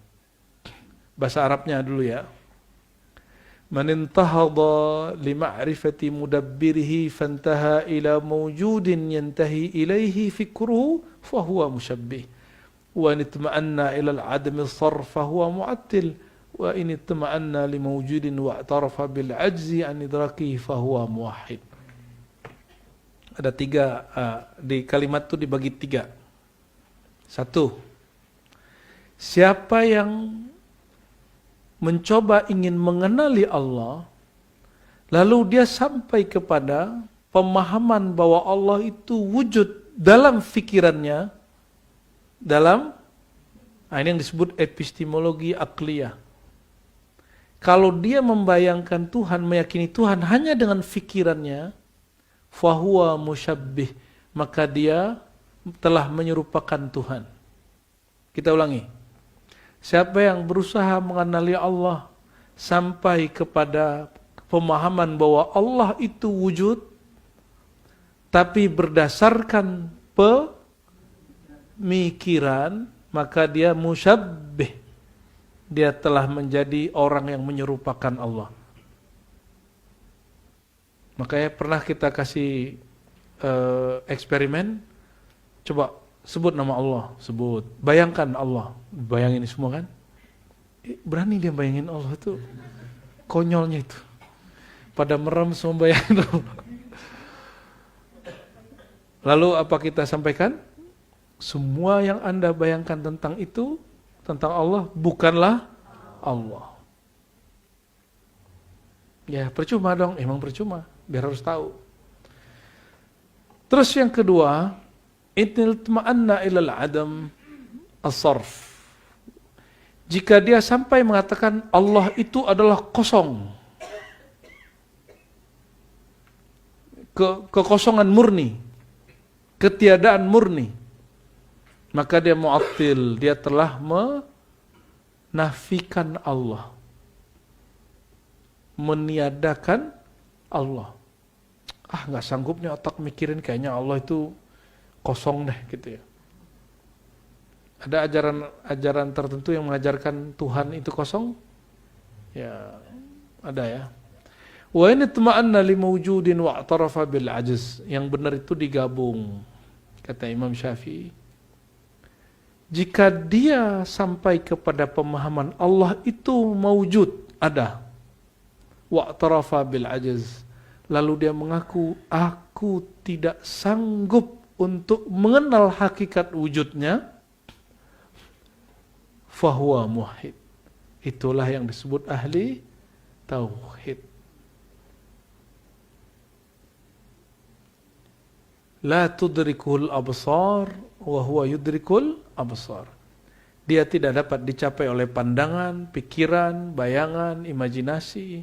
A: Bahasa Arabnya dulu, ya. Man intahadha li ma'rifati mudabbirihi fantaha ila mawjudin yantahi ilaihi fikruhu fahuwa musyabbih wa in itma'anna ila al-'adami sarf fahuwa mu'attil wa in itma'anna li mawjudin wa'tarafa bil 'ajzi an idrakihi fahuwa muwahhid. Ada 3 di kalimat itu dibagi 3. 1, siapa yang mencoba ingin mengenali Allah, lalu dia sampai kepada pemahaman bahwa Allah itu wujud dalam fikirannya, ini yang disebut epistemologi akliyah. Kalau dia membayangkan Tuhan, meyakini Tuhan hanya dengan fikirannya, fahuwa musyabbih, maka dia telah menyerupakan Tuhan. Kita ulangi. Siapa yang berusaha mengenali Allah sampai kepada pemahaman bahwa Allah itu wujud, tapi berdasarkan pemikiran, maka dia musyabbih. Dia telah menjadi orang yang menyerupakan Allah. Makanya pernah kita kasih eksperimen, coba sebut nama Allah, sebut. Bayangkan Allah. Bayangin semua kan? Berani dia bayangin Allah itu. Konyolnya itu. Pada merem semua bayangin Allah. Lalu apa kita sampaikan? Semua yang Anda bayangkan tentang itu, tentang Allah, bukanlah Allah. Ya percuma dong, emang percuma. Biar harus tahu. Terus yang kedua, Inil tma'anna ilal adam as-sarf. Jika dia sampai mengatakan Allah itu adalah kosong, kekosongan murni, ketiadaan murni, maka dia mu'attil, dia telah menafikan Allah, meniadakan Allah. Nggak sanggup nih otak mikirin, kayaknya Allah itu kosong deh gitu ya. Ada ajaran tertentu yang mengajarkan Tuhan itu kosong? Ya, ada ya. Wa in itma'anna li mawjudin wa i'tarafa bil ajz. Yang benar itu digabung, kata Imam Syafi'i. Jika dia sampai kepada pemahaman Allah itu mawjud, ada, wa i'tarafa bil ajz, lalu dia mengaku, aku tidak sanggup untuk mengenal hakikat wujudnya, fahuwa muwahhid. Itulah yang disebut ahli tauhid. La tudrikul absar wa huwa yudrikul absar. Dia tidak dapat dicapai oleh pandangan, pikiran, bayangan, imajinasi,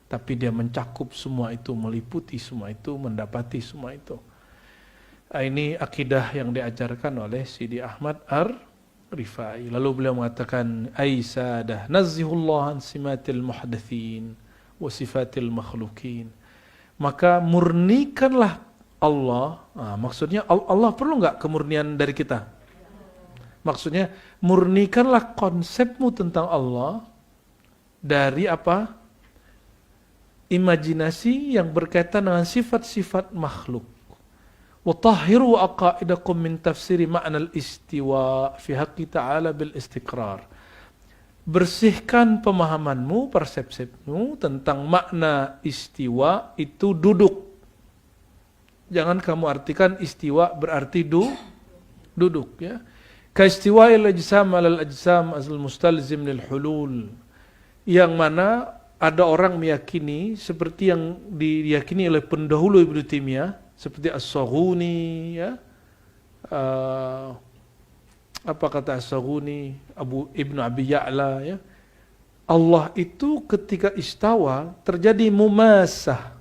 A: tapi dia mencakup semua itu, meliputi semua itu, mendapati semua itu. Ini akidah yang diajarkan oleh Sidi Ahmad Ar-Rifai. Lalu beliau mengatakan, Aisadah nazihullah an simatil muhdatsin wa sifatil makhlukin. Maka murnikanlah Allah. Maksudnya Allah perlu nggak kemurnian dari kita? Maksudnya murnikanlah konsepmu tentang Allah dari apa? Imajinasi yang berkaitan dengan sifat-sifat makhluk. وَطَهِّرُوا أَقَائِدَكُمْ مِنْ تَفْسِرِ مَعْنَى الْإِسْتِوَاءِ فِي حَقِّ تَعَالَى بِالْإِسْتِقْرَارِ. Bersihkan pemahamanmu, persepsimu tentang makna istiwa itu duduk. Jangan kamu artikan istiwa berarti duduk ya. Kaistiwa'il ajsam 'alal ajsam azal mustalzim lil hulul. Yang mana ada orang meyakini seperti yang diyakini oleh pendahulu Ibnu Taimiyah, seperti As-Saghuni ya. Apa kata As-Saghuni, Ibnu Abi Ya'la ya. Allah itu ketika istawa terjadi mumasah.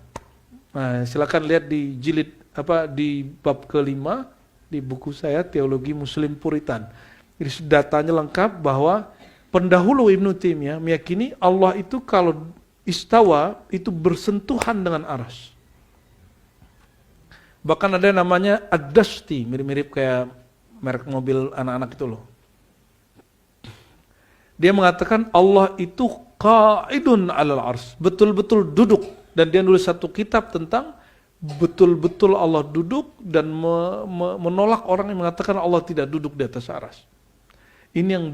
A: Nah, silakan lihat di jilid di bab kelima di buku saya Teologi Muslim Puritan. Jadi datanya lengkap bahwa pendahulu Ibnu Taimiyah meyakini Allah itu kalau istawa itu bersentuhan dengan arsy. Bahkan ada yang namanya Ad-Dashti, mirip-mirip kayak merek mobil anak-anak itu loh. Dia mengatakan Allah itu qa'idun 'alal arsy, betul-betul duduk, dan dia nulis satu kitab tentang betul-betul Allah duduk dan menolak orang yang mengatakan Allah tidak duduk di atas arsy. Ini yang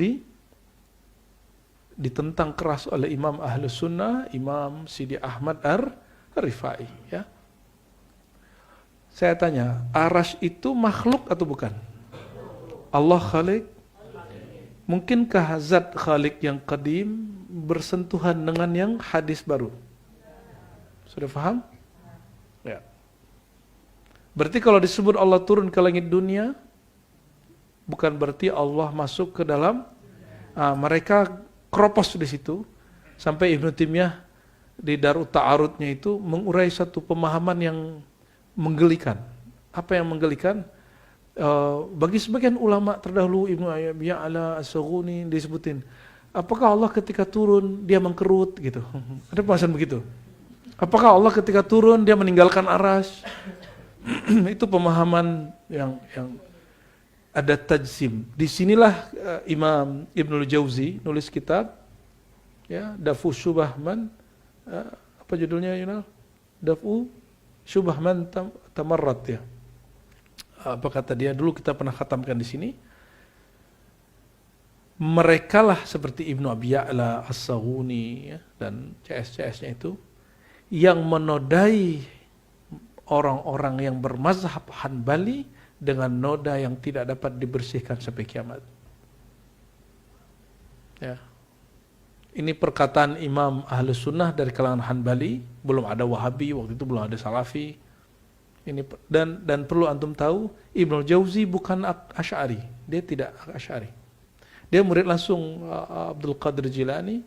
A: ditentang keras oleh Imam Ahlus Sunnah, Imam Sidi Ahmad Ar-Rifai ya. Saya tanya, arsy itu makhluk atau bukan? Allah khalik? Mungkinkah zat khalik yang qadim bersentuhan dengan yang hadis baru? Sudah paham? Ya. Berarti kalau disebut Allah turun ke langit dunia, bukan berarti Allah masuk ke dalam, mereka kropos di situ. Sampai Ibnu Taimiyah di Darut Ta'arudnya itu mengurai satu pemahaman yang menggelikan. Apa yang menggelikan? Bagi sebagian ulama terdahulu, Ibnu Abi Ya'la, As-Saghuni disebutin, apakah Allah ketika turun dia mengkerut gitu? Ada pembahasan begitu. Apakah Allah ketika turun dia meninggalkan arsy? Itu pemahaman yang ada tajsim. Disinilah Imam Ibnul Jauzi nulis kitab ya, Dafu Syubah Man, apa judulnya Yunal? Dafu Syubah Man Tamarrat ya. Apa kata dia, dulu kita pernah khatamkan di sini. Mereka lah seperti Ibnu Abi Ya'la, As-Saghuni ya, dan CS-CS-nya itu yang menodai orang-orang yang bermazhab Hanbali dengan noda yang tidak dapat dibersihkan sampai kiamat. Ya. Ini perkataan Imam Ahlus Sunnah dari kalangan Hanbali, belum ada Wahabi, waktu itu belum ada Salafi. Ini dan perlu antum tahu, Ibnu Jauzi bukan Asy'ari, dia tidak Asy'ari. Dia murid langsung Abdul Qadir Jilani,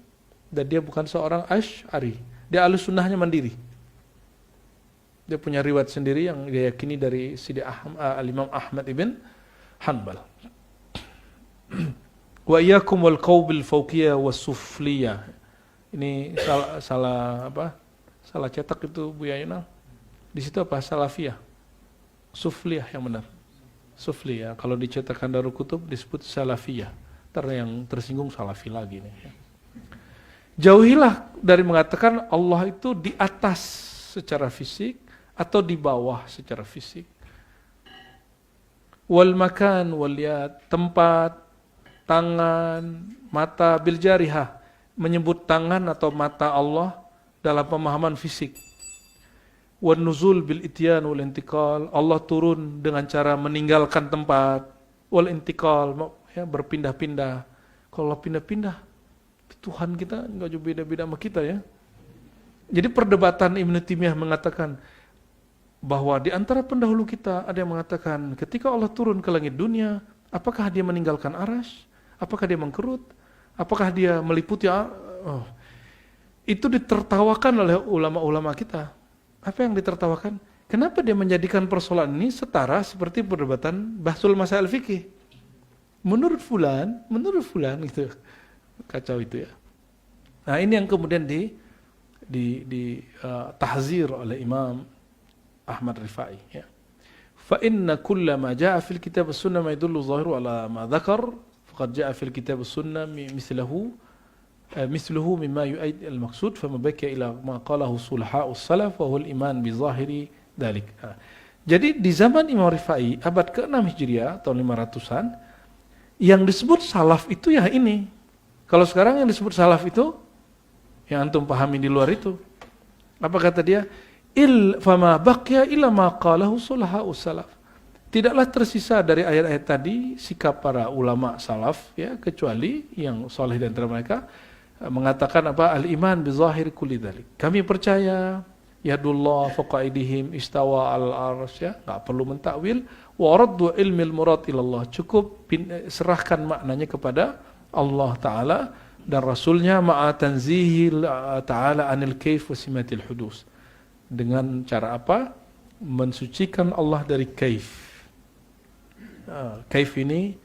A: dan dia bukan seorang Asy'ari. Dia Ahlus Sunnahnya mandiri. Dia punya riwayat sendiri yang dia yakini dari Sidi Al-Imam Ahmad ibn Hanbal. Wa iyyakum wal qawbil fawqiyah was sufliyah. Ini salah cetak itu Bu Yayunal. Di situ apa? Salafiyah. Sufliyah yang benar. Sufliyah. Kalau dicetakkan Darul Kutub disebut salafiyah. Ntar yang tersinggung salafi lagi nih. Jauhilah dari mengatakan Allah itu di atas secara fisik atau di bawah secara fisik. Wal makan wal yad, tempat, tangan, mata, bil jarihah, menyebut tangan atau mata Allah dalam pemahaman fisik. Wan nuzul bil ityan wal intiqal, Allah turun dengan cara meninggalkan tempat, wal intiqal, ya, berpindah-pindah. Kalau pindah-pindah, Tuhan kita enggak jauh beda-beda sama kita ya. Jadi perdebatan Ibnu Taimiyah mengatakan bahwa di antara pendahulu kita ada yang mengatakan ketika Allah turun ke langit dunia, apakah dia meninggalkan arasy? Apakah dia mengkerut? Apakah dia meliputi? Itu ditertawakan oleh ulama-ulama kita. Apa yang ditertawakan? Kenapa dia menjadikan persoalan ini setara seperti perdebatan bahsul masail fikih? Menurut fulan gitu. Kacau itu ya. Nah, ini yang kemudian tahzir oleh Imam Ahmad Rifai ya. Fa inna kulla ma jaa fil kitab was-sunnah ma yadullu zahiru ala ma dzakar faqad jaa fil kitab was-sunnah misluhu mimma yu'aid al-maqsud fama baqiya ila ma qalahu sulaha'us salaf wa huwa al-iman bi zahiri dzalik. Jadi di zaman Imam Rifai abad ke-6 Hijriah tahun 500-an yang disebut salaf itu ya ini. Kalau sekarang yang disebut salaf itu yang antum pahami di luar itu. Apa kata dia? Fama baqiya illa ma qalahu sulaha'us salaf. Tidaklah tersisa dari ayat-ayat tadi sikap para ulama salaf ya, kecuali yang saleh di antara mereka mengatakan apa? Al-iman bi zahir kulli dzalik. Kami percaya yadullah fawqa aydihim istawa al-arsy ya, enggak perlu mentakwil wa raddu ilmil murad ilallah. Cukup serahkan maknanya kepada Allah taala dan rasulnya ma'a tanzihil taala anil kaif wa simatil hudus. Dengan cara apa? Mensucikan Allah dari kaif. Kaif ini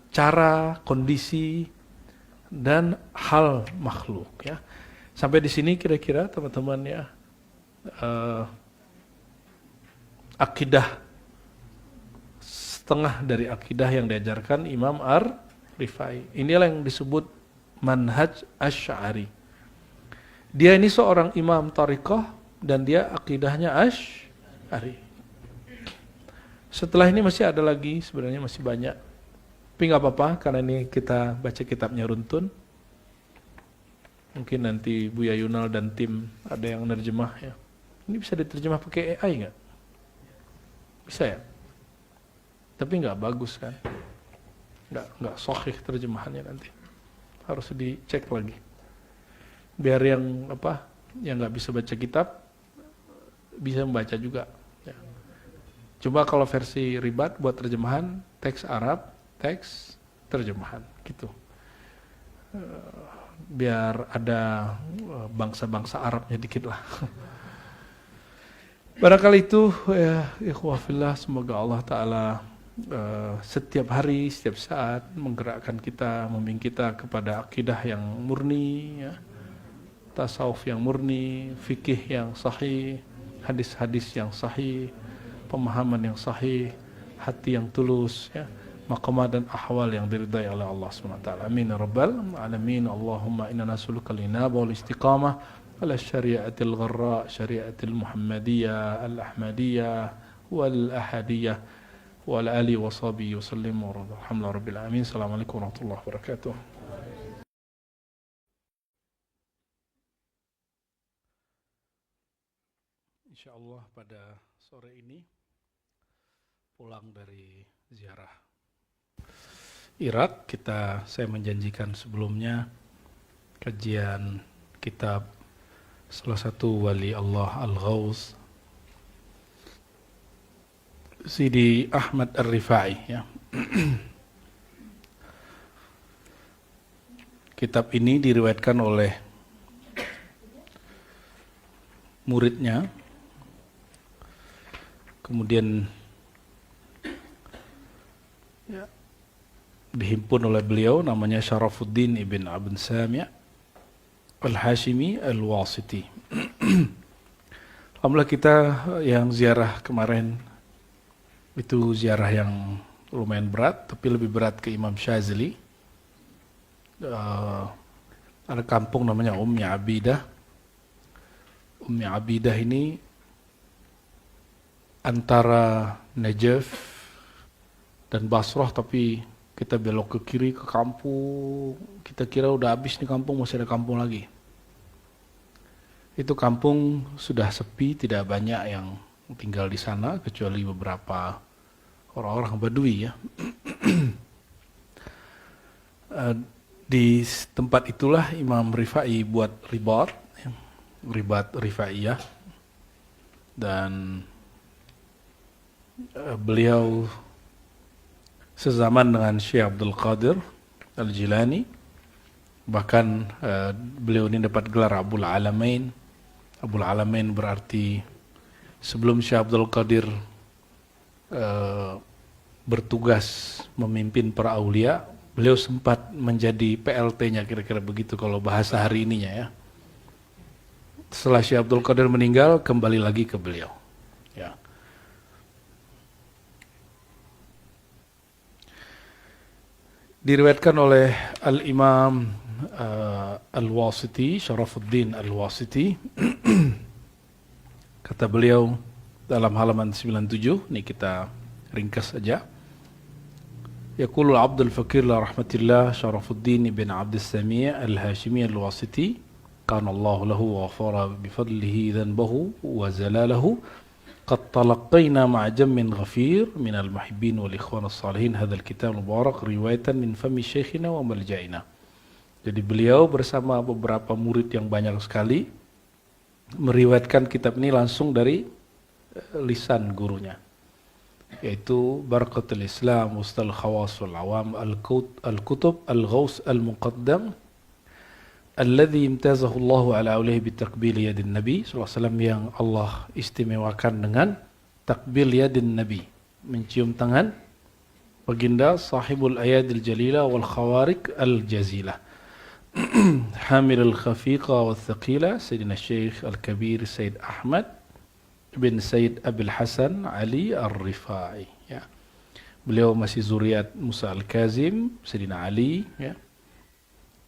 A: cara, kondisi, dan hal makhluk. Ya. Sampai di sini kira-kira teman-teman ya, akidah setengah dari akidah yang diajarkan Imam Ar-Rifai. Inilah yang disebut manhaj Asy'ari. Dia ini seorang imam tariqah dan dia akidahnya Asy'ari. Setelah ini masih ada lagi, sebenarnya masih banyak. Tapi nggak apa-apa karena ini kita baca kitabnya runtun. Mungkin nanti Buya Yunal dan tim ada yang nerjemah ya. Ini bisa diterjemah pakai AI nggak? Bisa ya? Tapi nggak bagus kan? Nggak sahih terjemahannya nanti. Harus dicek lagi. Biar yang nggak bisa baca kitab bisa membaca juga. Ya. Coba kalau versi ribat buat terjemahan teks Arab, teks terjemahan gitu. Biar ada bangsa-bangsa Arabnya dikit lah. Barangkali itu ya ikhwah fillah, semoga Allah Ta'ala setiap hari, setiap saat menggerakkan kita, membimbing kita kepada akidah yang murni ya. Tasawuf yang murni, fikih yang sahih, hadis-hadis yang sahih, pemahaman yang sahih, hati yang tulus ya, maqamat dan ahwal yang diridai oleh Allah SWT. Amin ya rabbal alamin. Allahumma inna nas'aluka al-inaba wal istiqamah ala syariatil gharra, syariatil muhammadiyah, al-ahmadiyah wal ahadiyah wal ali wa sahbihi wa sallim wa alhamdulillah rabbil alamin. Assalamualaikum warahmatullahi wabarakatuh. Insyaallah pada sore ini pulang dari ziarah Irak, saya menjanjikan sebelumnya kajian kitab salah satu wali Allah Al-Ghaus Sidi Ahmad Ar-Rifai ya. Kitab ini diriwayatkan oleh muridnya, kemudian ya, dihimpun oleh beliau, namanya Syarafuddin ibn Abd Sami' Al-Hashimi Al-Wasiti. Alhamdulillah kita yang ziarah kemarin itu ziarah yang lumayan berat, tapi lebih berat ke Imam Syazili. Ada kampung namanya Ummi Abidah. Ummi Abidah ini antara Najaf dan Basrah, tapi kita belok ke kiri ke kampung, kita kira udah habis nih kampung, masih ada kampung lagi. Itu kampung sudah sepi, tidak banyak yang tinggal di sana kecuali beberapa orang-orang Badui ya. Di tempat itulah Imam Rifai buat ribat Rifaiyah, dan beliau sezaman dengan Syekh Abdul Qadir Al-Jilani, bahkan beliau ini dapat gelar Abul Alamain. Abul Alamain berarti sebelum Syekh Abdul Qadir bertugas memimpin para aulia, beliau sempat menjadi PLT-nya, kira-kira begitu kalau bahasa hari ininya ya. Setelah Syekh Abdul Qadir meninggal, kembali lagi ke beliau ya. Diriwayatkan oleh Al-Imam Al-Wasiti, Syarafuddin Al-Wasiti. Kata beliau dalam halaman 97, ini kita ringkas saja. Yaqulu Abdul Fakir la rahmatillah Syarafuddin bin Abd Sami' Al-Hashimi Al-Wasiti, kana Allah lahu wa ghafara bi fadlihi dhanbahu wa zalalahu. قد تلقينا مع جم غفير من المحبين والإخوان الصالحين هذا الكتاب المبارك رواية من فم شيخنا وملجأنا. Jadi beliau bersama beberapa murid yang banyak sekali meriwayatkan kitab ini langsung dari lisan gurunya, yaitu Barakatul Islam Ustal Khawas wal Awam Al-Kutub Al-Ghaus Al-Muqaddam Alladhi imtazahu Allah ala awlihi bitakbil yadin Nabi sallallahu alaihi wasallam, yang Allah istimewakan dengan takbil yadin Nabi, mencium tangan baginda sahibul ayadil jalila wal khawarik al jazilah. Hamil al khafiqa wal thaqila Sayyidina Syekh Al-Kabir Sayyid Ahmad bin Sayyid Abil Hasan Ali Ar-Rifai ya. Beliau masih zuriat Musa Al-Kazim, Sayyidina Ali ya.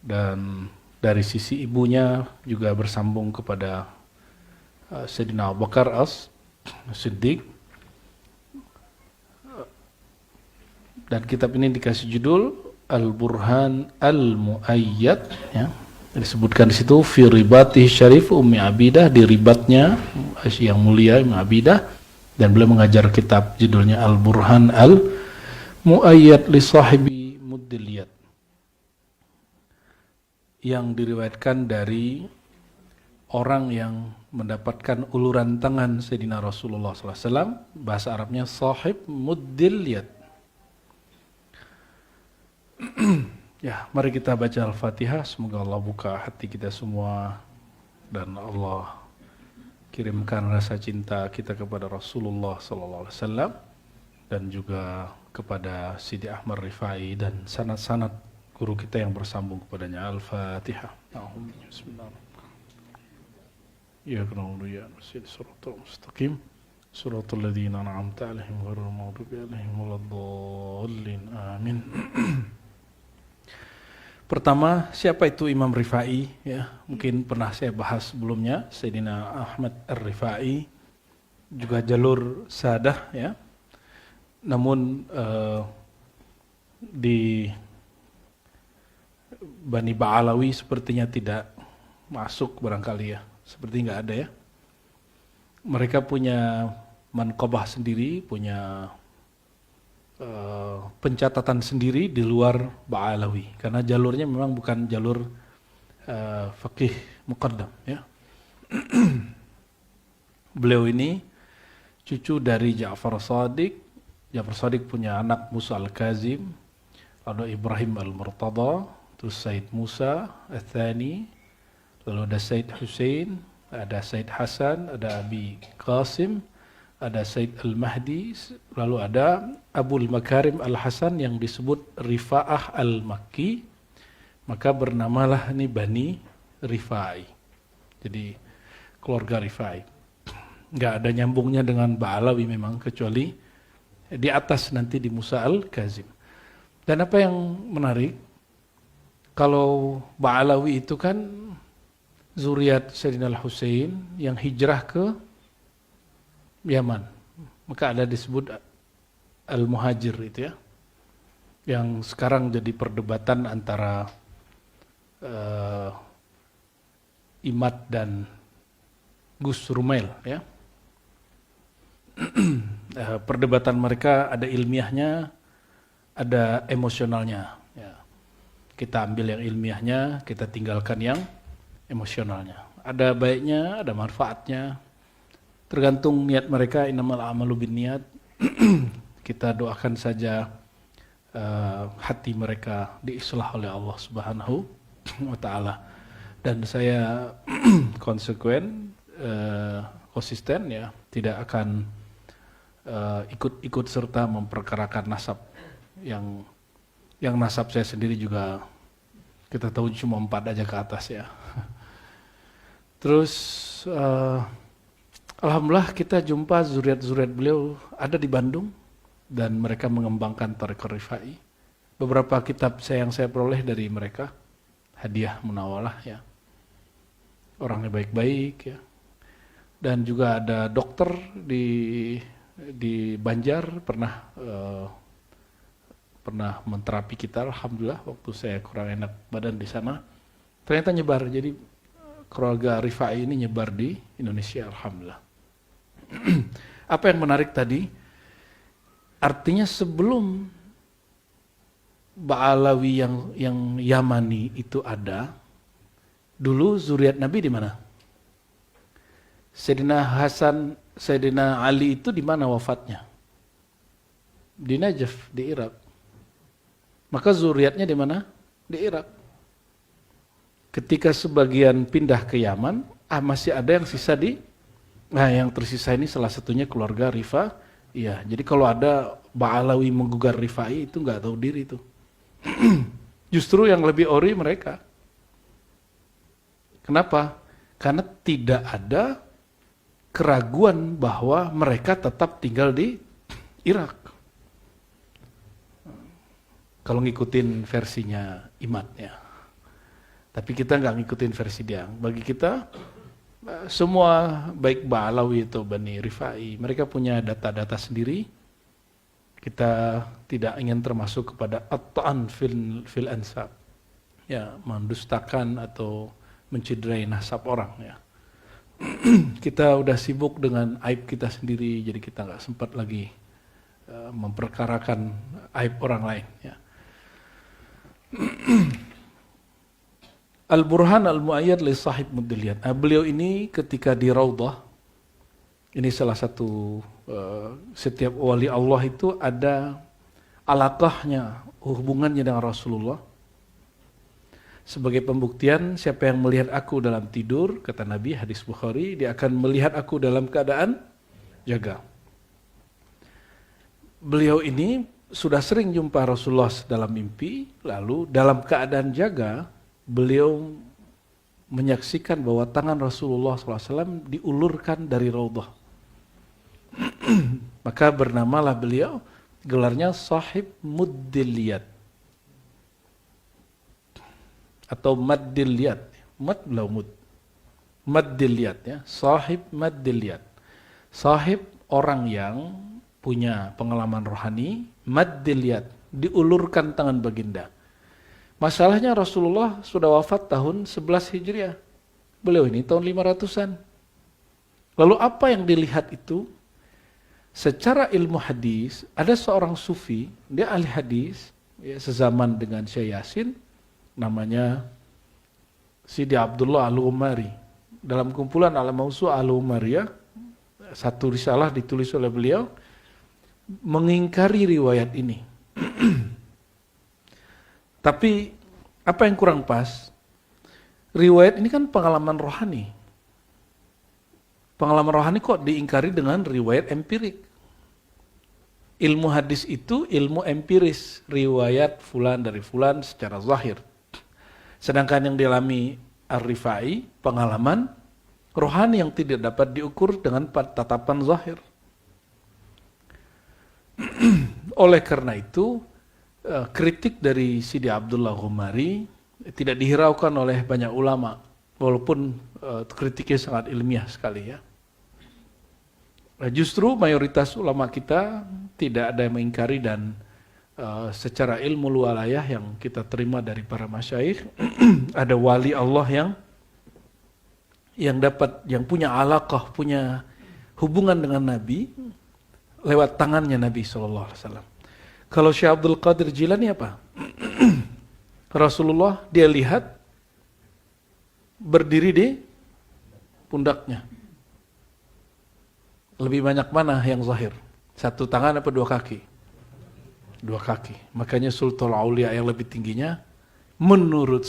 A: Dan dari sisi ibunya juga bersambung kepada Sayyidina Abu Bakar As-Siddiq. Dan kitab ini dikasih judul Al-Burhan Al-Mu'ayyad ya. Disebutkan di situ fi ribatih syarif Ummi Abidah, di ribatnya yang mulia Ummi Abidah, dan beliau mengajar kitab judulnya Al-Burhan Al-Mu'ayyad li sahibi Muddiliyat, yang diriwayatkan dari orang yang mendapatkan uluran tangan Sayyidina Rasulullah SAW. Bahasa Arabnya sahib muddiliyat. Ya, mari kita baca Al-Fatihah. Semoga Allah buka hati kita semua dan Allah kirimkan rasa cinta kita kepada Rasulullah SAW dan juga kepada Sidi Ahmad Rifai dan sanad-sanad guru kita yang bersambung kepadanya. Al-Fatihah. Bismillahirrahmanirrahim. Ya na'budu ya nasta'in shiratal mustaqim shiratal ladzina an'amta 'alaihim ghairil maghdubi 'alaihim waladdallin. Amin. Pertama, siapa itu Imam Rifai ya? Mungkin pernah saya bahas sebelumnya. Sayyidina Ahmad Ar-Rifai juga jalur sadah ya. Namun di Bani Ba'alawi sepertinya tidak masuk barangkali ya, seperti nggak ada ya. Mereka punya manqabah sendiri, punya pencatatan sendiri di luar Ba'alawi, karena jalurnya memang bukan jalur faqih muqaddam ya. Beliau ini cucu dari Ja'far Shadiq Ja'far Shadiq punya anak Musa Al-Kazim, lalu Ibrahim Al-Murtada, terus Said Musa Al-Thani, lalu ada Said Hussein, ada Said Hasan, ada Abi Qasim, ada Said Al-Mahdi, lalu ada Abul Makarim Al-Hasan yang disebut Rifa'ah Al-Makki, maka bernamalah ini Bani Rifai. Jadi keluarga Rifai. Nggak ada nyambungnya dengan Ba'alawi memang, kecuali di atas nanti di Musa Al-Kazim. Dan apa yang menarik, kalau Ba'alawi itu kan zuriat Sayyidina Al-Husain yang hijrah ke Yaman. Maka ada disebut Al-Muhajir itu ya. Yang sekarang jadi perdebatan antara Imad dan Gus Rumail ya. Perdebatan mereka ada ilmiahnya, ada emosionalnya ya. Kita ambil yang ilmiahnya, kita tinggalkan yang emosionalnya. Ada baiknya, ada manfaatnya, tergantung niat mereka. Innamal a'malu binniyat. Kita doakan saja hati mereka diislah oleh Allah Subhanahu wa ta'ala. Dan saya konsekuen, konsisten ya, tidak akan ikut serta memperkarakan nasab yang nasab saya sendiri juga kita tahu cuma 4 aja ke atas ya. Terus alhamdulillah kita jumpa zuriat-zuriat beliau ada di Bandung dan mereka mengembangkan Thariqah Rifai. Beberapa kitab yang saya peroleh dari mereka, hadiah munawalah ya. Orangnya baik-baik ya. Dan juga ada dokter di Banjar pernah menterapi kita, alhamdulillah, waktu saya kurang enak badan di sana. Ternyata nyebar, jadi keluarga Rifai ini nyebar di Indonesia, alhamdulillah. Apa yang menarik tadi, artinya sebelum Ba'alawi yang Yamani itu ada, dulu zuriat Nabi di mana? Sayyidina Hasan, Sayyidina Ali itu di mana wafatnya? Di Najaf, di Irak. Maka zuriatnya di mana? Di Irak. Ketika sebagian pindah ke Yaman, masih ada yang sisa yang tersisa ini salah satunya keluarga Rifai. Iya, jadi kalau ada Ba'alawi menggugar Rifai itu nggak tahu diri itu. Justru yang lebih ori mereka. Kenapa? Karena tidak ada keraguan bahwa mereka tetap tinggal di Irak. Kalau ngikutin versinya Imad ya. Tapi kita nggak ngikutin versi dia. Bagi kita, semua baik Ba'alawi atau Bani Rifai, mereka punya data-data sendiri. Kita tidak ingin termasuk kepada at-ta'an fil ansab. Ya, mendustakan atau menciderai nasab orang ya. Kita udah sibuk dengan aib kita sendiri, jadi kita nggak sempat lagi memperkarakan aib orang lain ya. Al-Burhan Al-Mu'ayyad li Sahib Muddiliyat. Beliau ini ketika di Raudhah, ini salah satu setiap wali Allah itu ada alaqahnya, hubungannya dengan Rasulullah. Sebagai pembuktian, siapa yang melihat aku dalam tidur, kata Nabi, hadis Bukhari, dia akan melihat aku dalam keadaan jaga. Beliau ini sudah sering jumpa Rasulullah dalam mimpi, lalu dalam keadaan jaga, beliau menyaksikan bahwa tangan Rasulullah SAW diulurkan dari Raudhah. Maka bernamalah beliau, gelarnya Sahib Muddiliyat atau Maddiliyat, Maddiliyat ya, Sahib Maddiliyat, sahib orang yang punya pengalaman rohani, Maddiliyat, diulurkan tangan baginda. Masalahnya Rasulullah sudah wafat tahun 11 Hijriah. Beliau ini tahun 500-an. Lalu apa yang dilihat itu? Secara ilmu hadis, ada seorang sufi, dia ahli hadis, ya, sezaman dengan Syekh Yasin, namanya Sidi Abdullah Al-Umari. Dalam kumpulan Al-Mawsu' Al-Umariyah, satu risalah ditulis oleh beliau, mengingkari riwayat ini. Tapi apa yang kurang pas? Riwayat ini kan pengalaman rohani. Pengalaman rohani kok diingkari dengan riwayat empirik? Ilmu hadis itu ilmu empiris, riwayat fulan dari fulan secara zahir. Sedangkan yang dialami Ar-Rifai, pengalaman rohani yang tidak dapat diukur dengan tatapan zahir. Oleh karena itu, kritik dari Sidi Abdullah Ghumari tidak dihiraukan oleh banyak ulama, walaupun kritiknya sangat ilmiah sekali ya. Justru mayoritas ulama kita tidak ada yang mengingkari, dan secara ilmu lualayah yang kita terima dari para masyayikh, ada wali Allah yang punya alaqah, punya hubungan dengan Nabi lewat tangannya Nabi SAW. Kalau Syekh Abdul Qadir Jilani apa? Rasulullah dia lihat berdiri di pundaknya. Lebih banyak mana yang zahir? Satu tangan apa dua kaki? Dua kaki. Makanya Sultan Aulia yang lebih tingginya menurut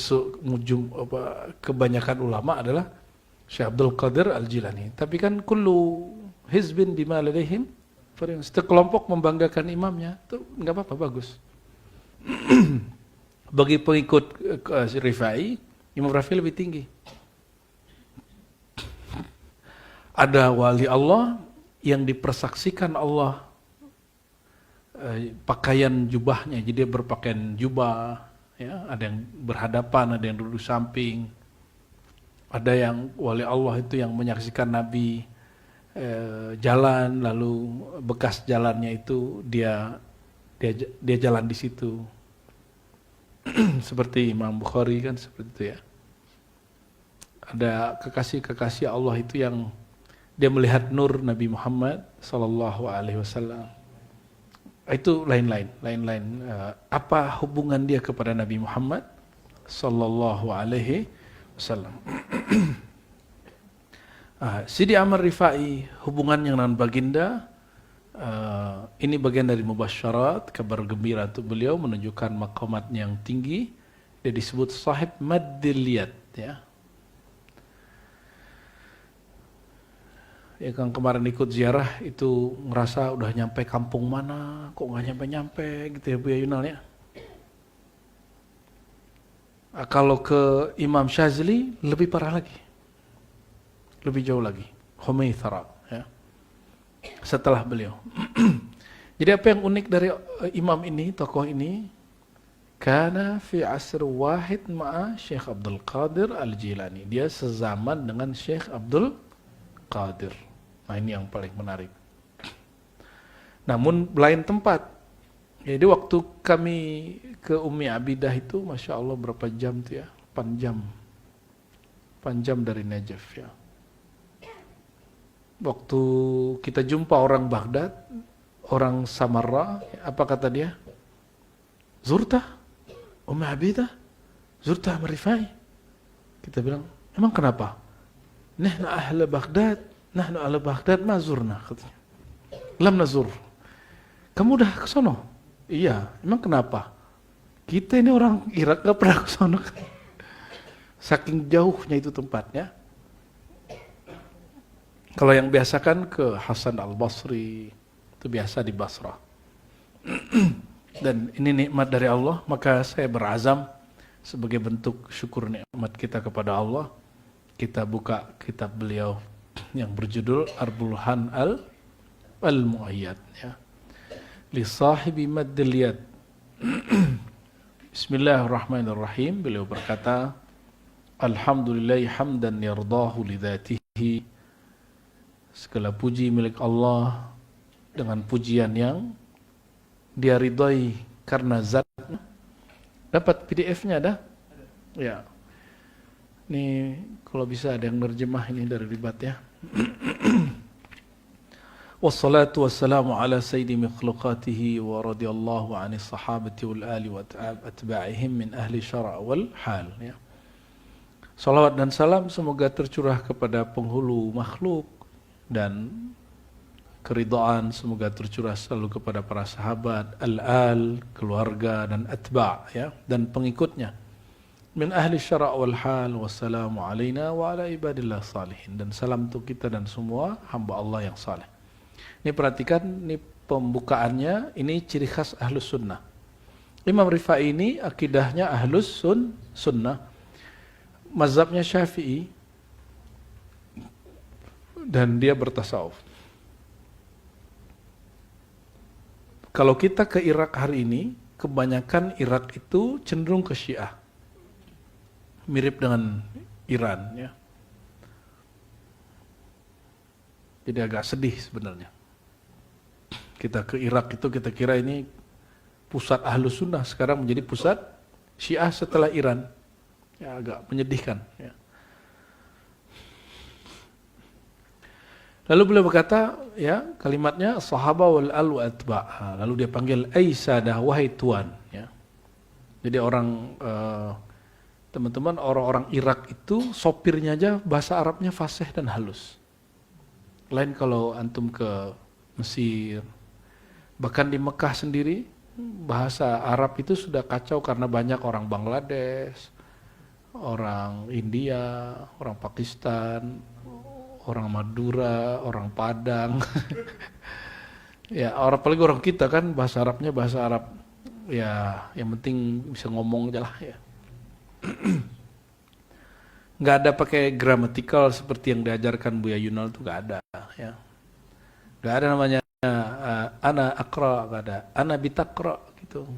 A: kebanyakan ulama adalah Syekh Abdul Qadir Al-Jilani. Tapi kan kullu hizbin bima ladaihim, setiap kelompok membanggakan imamnya, itu nggak apa-apa, bagus. Bagi pengikut Rifai, Imam Rafi lebih tinggi. Ada wali Allah yang dipersaksikan Allah pakaian jubahnya, jadi dia berpakaian jubah, ya, ada yang berhadapan, ada yang duduk samping, ada yang wali Allah itu yang menyaksikan Nabi jalan, lalu bekas jalannya itu dia jalan di situ. Seperti Imam Bukhari kan seperti itu ya. Ada kekasih-kekasih Allah itu yang dia melihat nur Nabi Muhammad sallallahu alaihi wasallam. Itu lain-lain. Apa hubungan dia kepada Nabi Muhammad sallallahu alaihi wasallam? Sidi Amr Rifai hubungannya dengan baginda, ini bagian dari mubasyarat, kabar gembira untuk beliau, menunjukkan maqamatnya yang tinggi. Dia disebut sahib maddiliyat, ya. Ya kan kemarin ikut ziarah itu ngerasa udah nyampe kampung mana, kok nggak nyampe-nyampe gitu ya Bu Yunal ya. Kalau ke Imam Syazili lebih parah lagi, lebih jauh lagi, Humaithara ya. Setelah beliau. Jadi apa yang unik dari imam ini, tokoh ini, kana fi asr wahid ma'a Syekh Abdul Qadir Al-Jilani. Dia sezaman dengan Syekh Abdul Qadir. Nah ini yang paling menarik. Namun lain tempat. Jadi waktu kami ke Umi Abidah itu, Masya Allah berapa jam tuh ya? 8 jam. 8 jam dari Najaf ya. Waktu kita jumpa orang Baghdad, orang Samarra, apa kata dia? Zurta, Umi Abidah, Zurta Marifai. Kita bilang, emang kenapa? Nahnu ahli Baghdad, nahnu ahli Baghdad ma zurna, katanya. Lam nazur. Kamu udah ke sono? Iya, emang kenapa? Kita ini orang Irak gak pernah ke sono. Saking jauhnya itu tempatnya. Kalau yang biasa kan ke Hasan Al-Basri, itu biasa di Basrah. Dan ini nikmat dari Allah, maka saya berazam sebagai bentuk syukur nikmat kita kepada Allah, kita buka kitab beliau yang berjudul Ar-Burhan Al-Mu'ayyad ya. Li sahibi maddil yad. Bismillahirrahmanirrahim. Beliau berkata, Alhamdulillahi hamdan yardahu lidhatihi. Segala puji milik Allah dengan pujian yang dia ridhai karena zatnya. Dapat PDF-nya dah? Ya. Ini kalau bisa ada yang nerjemah ini dari ribat ya. Wassalatu wassalamu ala sayyidi mikhlukatihi wa radiyallahu ani sahabati wal ali wa atba'ihim min ahli syara' wal hal ya. Salawat dan salam semoga tercurah kepada penghulu makhluk dan keridhaan semoga tercurah selalu kepada para sahabat, al-al, keluarga dan atba', ya, dan pengikutnya. Min ahli syara' wal hal, wassalamu alaina wa ala ibadillah salihin. Dan salam untuk kita dan semua hamba Allah yang saleh. Ini perhatikan, ini pembukaannya, ini ciri khas ahlus sunnah. Imam Rifai ini akidahnya ahlus sunnah, mazhabnya Syafi'i, dan dia bertasawuf. Kalau kita ke Irak hari ini, kebanyakan Irak itu cenderung ke Syiah. Mirip dengan Iran, ya. Jadi agak sedih sebenarnya. Kita ke Irak itu kita kira ini pusat Ahlus Sunnah, sekarang menjadi pusat Syiah setelah Iran. Ya, agak menyedihkan, ya. Lalu beliau berkata, ya, kalimatnya sahaba wal al wa atba'. Lalu dia panggil aisadah, wahai tuan, ya. Jadi teman-teman, orang-orang Irak itu sopirnya aja bahasa Arabnya fasih dan halus. Lain kalau antum ke Mesir, bahkan di Mekah sendiri bahasa Arab itu sudah kacau karena banyak orang Bangladesh, orang India, orang Pakistan, orang Madura, orang Padang. Ya, apalagi orang kita kan bahasa Arabnya bahasa Arab, ya, yang penting bisa ngomong aja lah, ya. Nggak ada pakai gramatikal seperti yang diajarkan Buya Yunal, itu nggak ada, ya. Nggak ada namanya ana akra, nggak ada. Ana bitakra, gitu.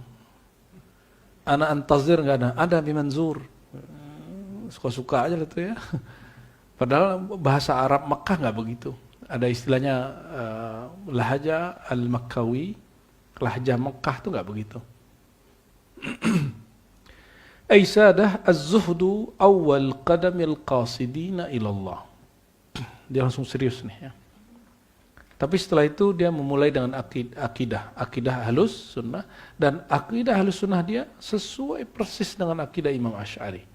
A: Ana antazir, nggak ada. Ada bimanzur. Suka-suka aja itu, ya. Padahal bahasa Arab Makkah nggak begitu. Ada istilahnya lahaja al-Makkawi, lahjah Makkah itu nggak begitu. Aisadah az-zuhdu awal qadamil qasidina ilallah. Dia langsung serius nih, ya. Tapi setelah itu dia memulai dengan akidah halus sunnah, dan akidah halus sunnah dia sesuai persis dengan akidah Imam Asy'ari.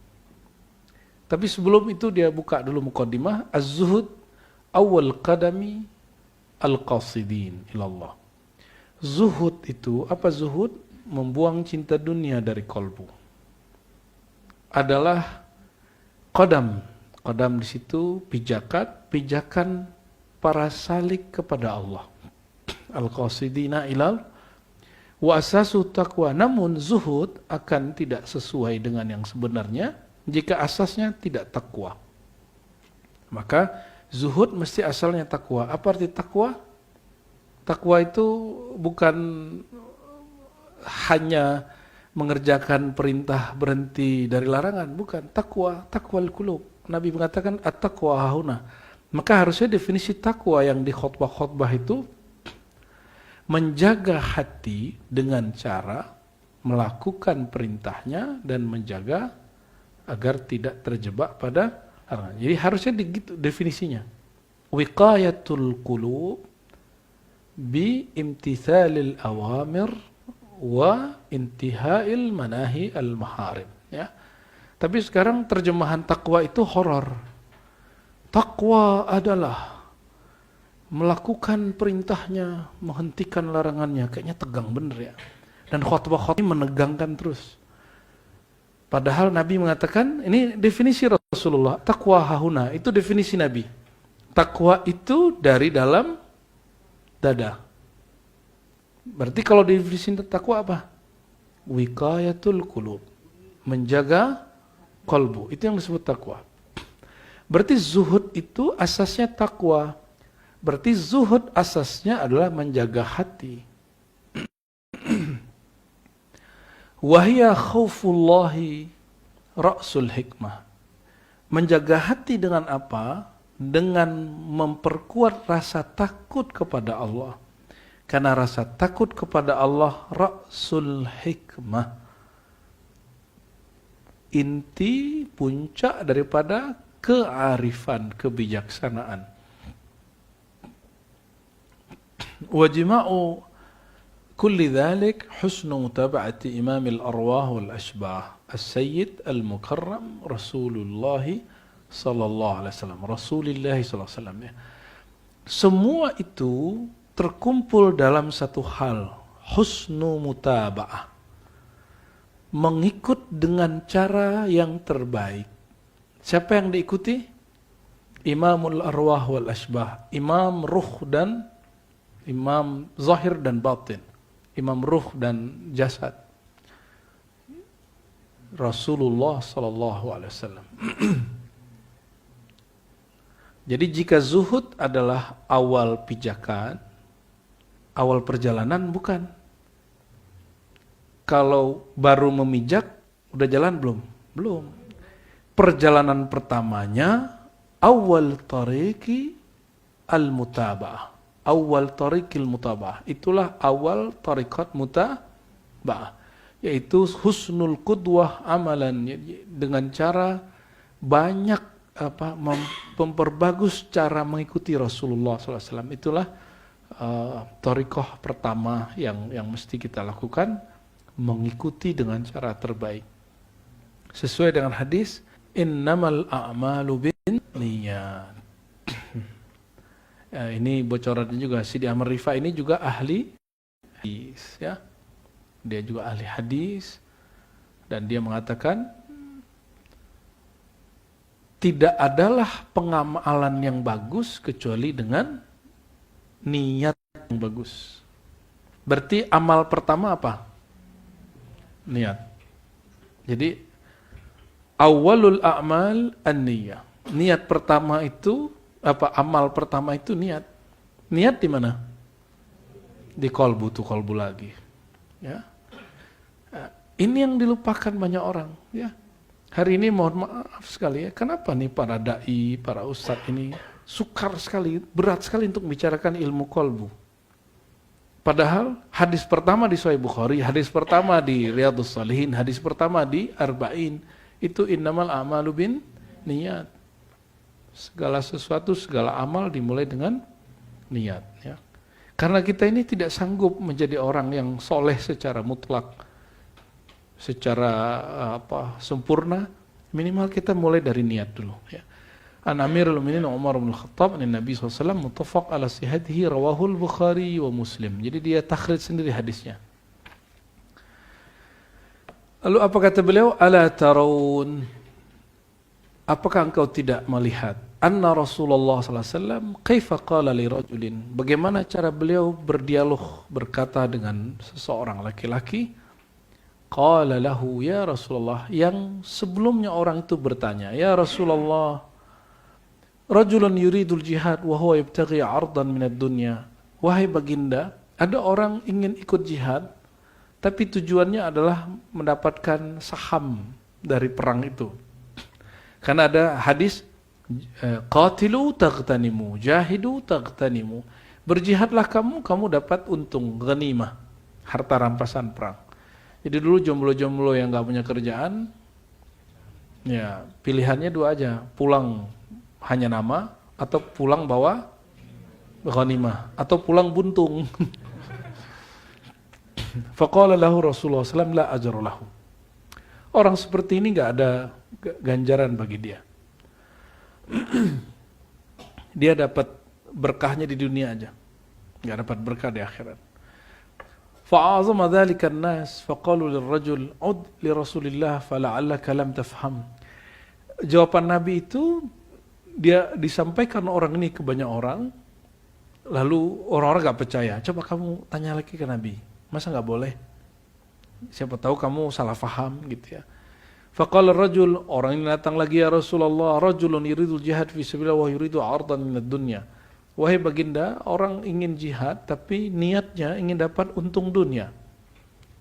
A: Tapi sebelum itu dia buka dulu muqaddimah, az-zuhud awal qadami al-qasidin ilallah. Zuhud itu, apa zuhud? Membuang cinta dunia dari kolbu. Adalah qadam. Qadam di situ pijakan para salik kepada Allah. Al-qasidina ilal wa asasu taqwa. Namun zuhud akan tidak sesuai dengan yang sebenarnya jika asasnya tidak takwa. Maka zuhud mesti asalnya takwa. Apa arti takwa? Takwa itu bukan hanya mengerjakan perintah, berhenti dari larangan, bukan. Takwal qulub. Nabi mengatakan at-taqwa hahuna. Maka harusnya definisi takwa yang di khutbah-khutbah itu menjaga hati dengan cara melakukan perintahnya dan menjaga agar tidak terjebak pada larangan. Jadi harusnya begitu definisinya. Wiqayatul qulub bi imtithalil awamir wa intihail manahi al-maharim, ya. Tapi sekarang terjemahan takwa itu horor. Takwa adalah melakukan perintahnya, menghentikan larangannya. Kayaknya tegang bener, ya. Dan khutbah-khutbah ini menegangkan terus. Padahal Nabi mengatakan, ini definisi Rasulullah, takwa hahuna, itu definisi Nabi. Takwa itu dari dalam dada. Berarti kalau definisi takwa apa? Wiqayatul qulub, menjaga kolbu, itu yang disebut takwa. Berarti zuhud itu asasnya takwa. Berarti zuhud asasnya adalah menjaga hati. Wahia khaufullahi ra'sul hikmah. Menjaga hati dengan apa? Dengan memperkuat rasa takut kepada Allah. Karena rasa takut kepada Allah ra'sul hikmah. Inti, puncak daripada kearifan, kebijaksanaan. Wajima'u kulli dhalik husnu mutaba'ati imamil arwah wal ashbah. As-Sayyid al-Mukarram Rasulullah sallallahu alaihi wasallam. Rasulullah sallallahu alaihi wasallam, ya. Semua itu terkumpul dalam satu hal, husnu mutaba'ah. Mengikut dengan cara yang terbaik. Siapa yang diikuti? Imamul arwah wal asbah, imam ruh dan imam zahir dan batin, imam ruh dan jasad, Rasulullah sallallahu alaihi wasallam. Jadi jika zuhud adalah awal pijakan, awal perjalanan, bukan. Kalau baru memijak, udah jalan belum? Belum. Perjalanan pertamanya awal tariqi al-mutaba'ah. Awal tariqil mutaba'ah. Itulah awal tariqat mutaba'ah. Yaitu husnul qudwah amalan. Dengan cara banyak memperbagus cara mengikuti Rasulullah SAW. Itulah tariqah pertama yang mesti kita lakukan. Mengikuti dengan cara terbaik. Sesuai dengan hadis, innamal a'malu binniyat. Ya, ini bocorannya juga, Sidi Ahmad Rifai ini juga ahli hadis, ya. Dia juga ahli hadis dan dia mengatakan tidak adalah pengamalan yang bagus kecuali dengan niat yang bagus. Berarti amal pertama apa? Niat. Jadi awalul a'mal an-niyah. Niat pertama itu amal pertama itu niat. Niat di mana? Di kolbu, tuh kolbu lagi. Ya. Ini yang dilupakan banyak orang. Ya. Hari ini mohon maaf sekali ya. Kenapa nih para dai, para ustadz ini sukar sekali, berat sekali untuk membicarakan ilmu kolbu. Padahal hadis pertama di Sahih Bukhari, hadis pertama di Riyadhus Shalihin, hadis pertama di Arba'in, itu innamal a'malu bin niat. Segala sesuatu, segala amal dimulai dengan niat. Ya. Karena kita ini tidak sanggup menjadi orang yang soleh secara mutlak, secara sempurna. Minimal kita mulai dari niat dulu. Ya. An Amirul Mu'minin Umar bin Khattab, an Nabi SAW, muttafaq ala sihhatihi, rawahul Bukhari wa Muslim. Jadi dia takhrij sendiri hadisnya. Lalu apa kata beliau? Ala tarawun, apakah engkau tidak melihat anna Rasulullah SAW kaifa qala li rajulin, bagaimana cara beliau berdialog, berkata dengan seseorang laki-laki, qala lahu ya Rasulullah, yang sebelumnya orang itu bertanya, ya Rasulullah, rajulun yuridul jihad wa huwa yabtaghi 'ardan minad dunya, wahai baginda, ada orang ingin ikut jihad tapi tujuannya adalah mendapatkan saham dari perang itu. Karena ada hadis qatilu taghtanimu, jahidu taghtanimu. Berjihadlah kamu dapat untung, ghanimah, harta rampasan perang. Jadi dulu jomblo-jomblo yang enggak punya kerjaan, ya pilihannya dua aja, pulang hanya nama atau pulang bawa ghanimah atau pulang buntung. Faqala lahu Rasulullah SAW la ajra lahu. Orang seperti ini enggak ada ganjaran bagi dia. Dia dapat berkahnya di dunia aja, enggak dapat berkah di akhirat. Fa'azama dzalika an-nas faqalu lirrajul ud li Rasulillah fala'allaka lam tafham. Jawaban Nabi itu dia disampaikan orang ini ke banyak orang, lalu orang-orang enggak percaya. Coba kamu tanya lagi ke Nabi. Masa enggak boleh? Siapa tahu kamu salah faham gitu ya. Faqala ar-rajul, orang ini datang lagi, ya Rasulullah, rajulun yuridul jihad fi sabilillah wa yuridu 'ardan minad dunya. Wahai baginda, orang ingin jihad tapi niatnya ingin dapat untung dunia.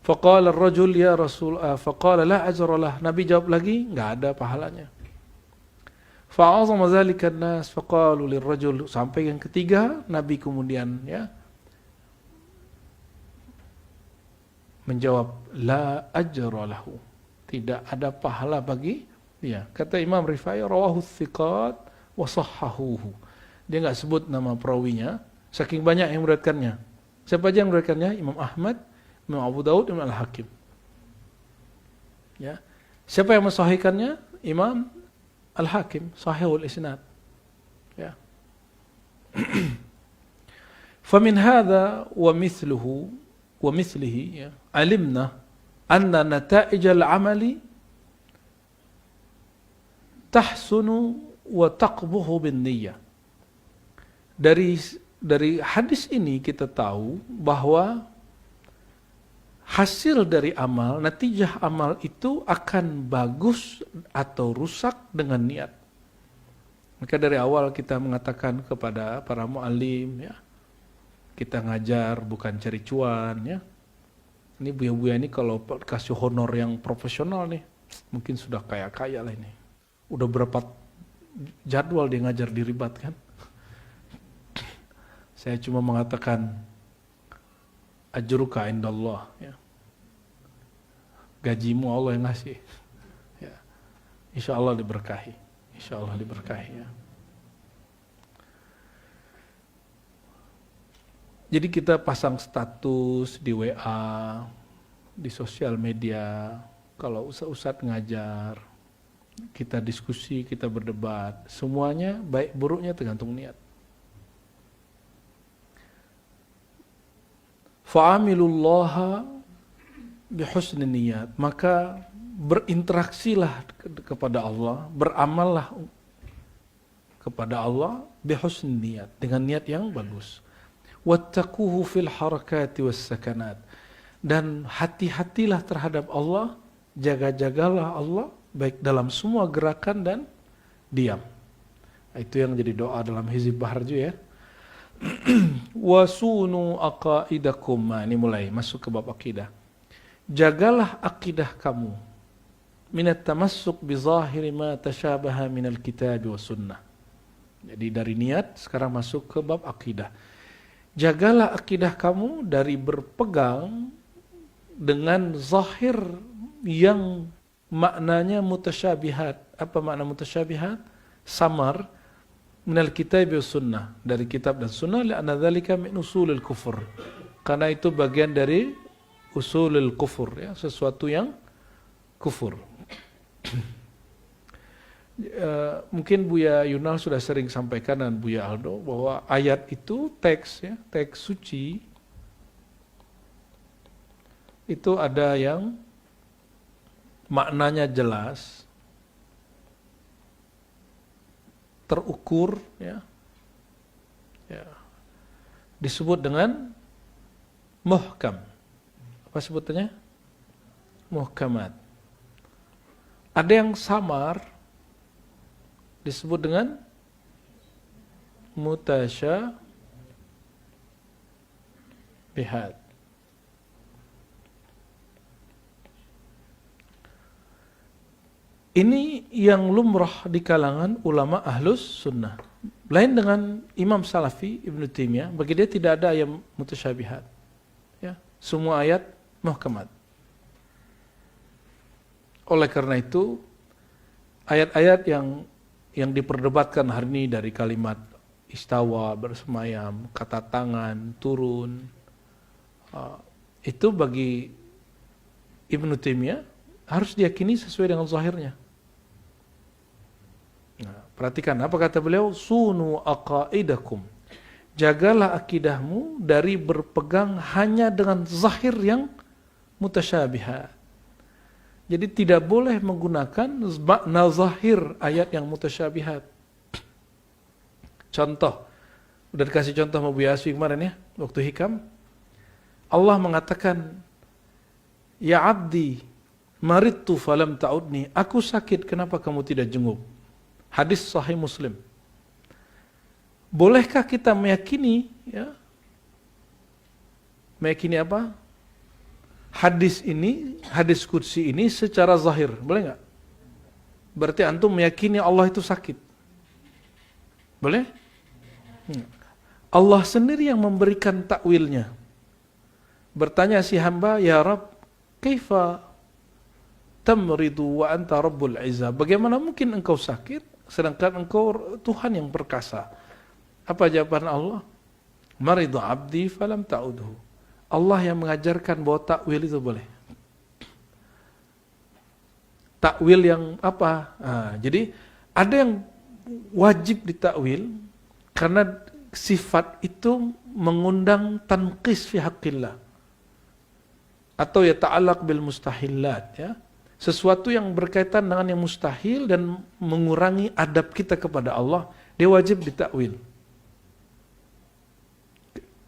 A: Faqala ar-rajul ya Rasul, faqala la ajra lah. Nabi jawab lagi, enggak ada pahalanya. Fa'azama dzalika an-nas faqalu lirrajul, sampai yang ketiga Nabi kemudian ya menjawab, la ajra lahu, tidak ada pahala bagi dia. Kata Imam Rifai, rawahu thiqat wa sahhahuhu. Dia enggak sebut nama perawinya, saking banyak yang meriwayatkannya. Siapa aja yang meriwayatkannya? Imam Ahmad, Imam Abu Daud, Imam Al-Hakim. Ya. Siapa yang mensahihkannya? Imam Al-Hakim, sahihul isnad. Ya. Famin hadza wa mithlihi ya, alimna anna nata'ij al-amali tahsunu wa taqbuhu bin niyyah. Dari hadis ini kita tahu bahwa hasil dari amal, natijah amal itu akan bagus atau rusak dengan niat. Maka dari awal kita mengatakan kepada para muallim ya, kita ngajar bukan cari cuan ya. Ini buya-buya ini kalau kasih honor yang profesional nih, mungkin sudah kaya-kaya lah ini. Udah berapa jadwal dia ngajar di Ribat kan. Saya cuma mengatakan ajruka indallah ya. Gajimu Allah yang ngasih. Ya. Insya Allah diberkahi. Insya Allah diberkahi ya. Jadi kita pasang status di WA, di sosial media, kalau ustadz ngajar, kita diskusi, kita berdebat, semuanya baik buruknya tergantung niat. Fa'amilullaha bihusni niyat, maka berinteraksilah kepada Allah, beramallah kepada Allah bihusni niyat, dengan niat yang bagus. Wattaquhu fil harakati was sakanat, dan hati-hatilah terhadap Allah, jaga-jagalah Allah baik dalam semua gerakan dan diam. Itu yang jadi doa dalam Hizib Baharju ya. Wasunu aqaidakum, ini mulai masuk ke bab akidah. Jagalah akidah kamu minat tamassuk bi zahiri ma tashabaha minal kitab wa sunnah. Jadi dari niat sekarang masuk ke bab akidah. Jagalah akidah kamu dari berpegang dengan zahir yang maknanya mutasyabihat. Apa makna mutasyabihat? Samar minal kitab wa sunnah, dari kitab dan sunnah, li'anna dzalika min usulil kufur. Karena itu bagian dari usulil kufur ya, sesuatu yang kufur. Mungkin Buya Yunal sudah sering sampaikan dan Buya Aldo bahwa ayat itu teks ya, teks suci itu ada yang maknanya jelas, terukur ya, disebut dengan muhkam. Apa sebutannya? Muhkamat. Ada yang samar, disebut dengan mutasyabihat. Ini yang lumrah di kalangan ulama ahlus sunnah. Lain dengan Imam Salafi Ibnu Taimiyah, bagi dia tidak ada ayat mutasyabihat. Ya, semua ayat muhkamat. Oleh karena itu, ayat-ayat yang diperdebatkan hari ini dari kalimat istawa, bersemayam, kata tangan, turun, itu bagi Ibnu Taimiyah harus diyakini sesuai dengan zahirnya. Nah, perhatikan apa kata beliau, sunu aqaidakum, jagalah akidahmu dari berpegang hanya dengan zahir yang mutasyabihat. Jadi tidak boleh menggunakan makna zahir ayat yang mutasyabihat. Contoh, udah dikasih contoh sama Bu Yaswi kemarin ya, waktu hikam. Allah mengatakan, ya abdi, maridtu falam ta'udni, aku sakit, kenapa kamu tidak jenguk? Hadis Sahih Muslim. Bolehkah kita meyakini, ya, meyakini apa? Hadis ini, hadis qudsi ini secara zahir, boleh nggak? Berarti antum meyakini Allah itu sakit. Boleh? Allah sendiri yang memberikan takwilnya. Bertanya si hamba, ya Rabb, kaifa tamridu wa anta rabbul izzah? Bagaimana mungkin engkau sakit sedangkan engkau Tuhan yang perkasa? Apa jawaban Allah? Maridu abdi falam ta'udhu. Allah yang mengajarkan bahwa takwil itu boleh. Takwil yang apa? Jadi ada yang wajib ditakwil karena sifat itu mengundang tanqis fi haqqillah atau yata'allaq bil mustahilat, ya. Sesuatu yang berkaitan dengan yang mustahil dan mengurangi adab kita kepada Allah, dia wajib ditakwil.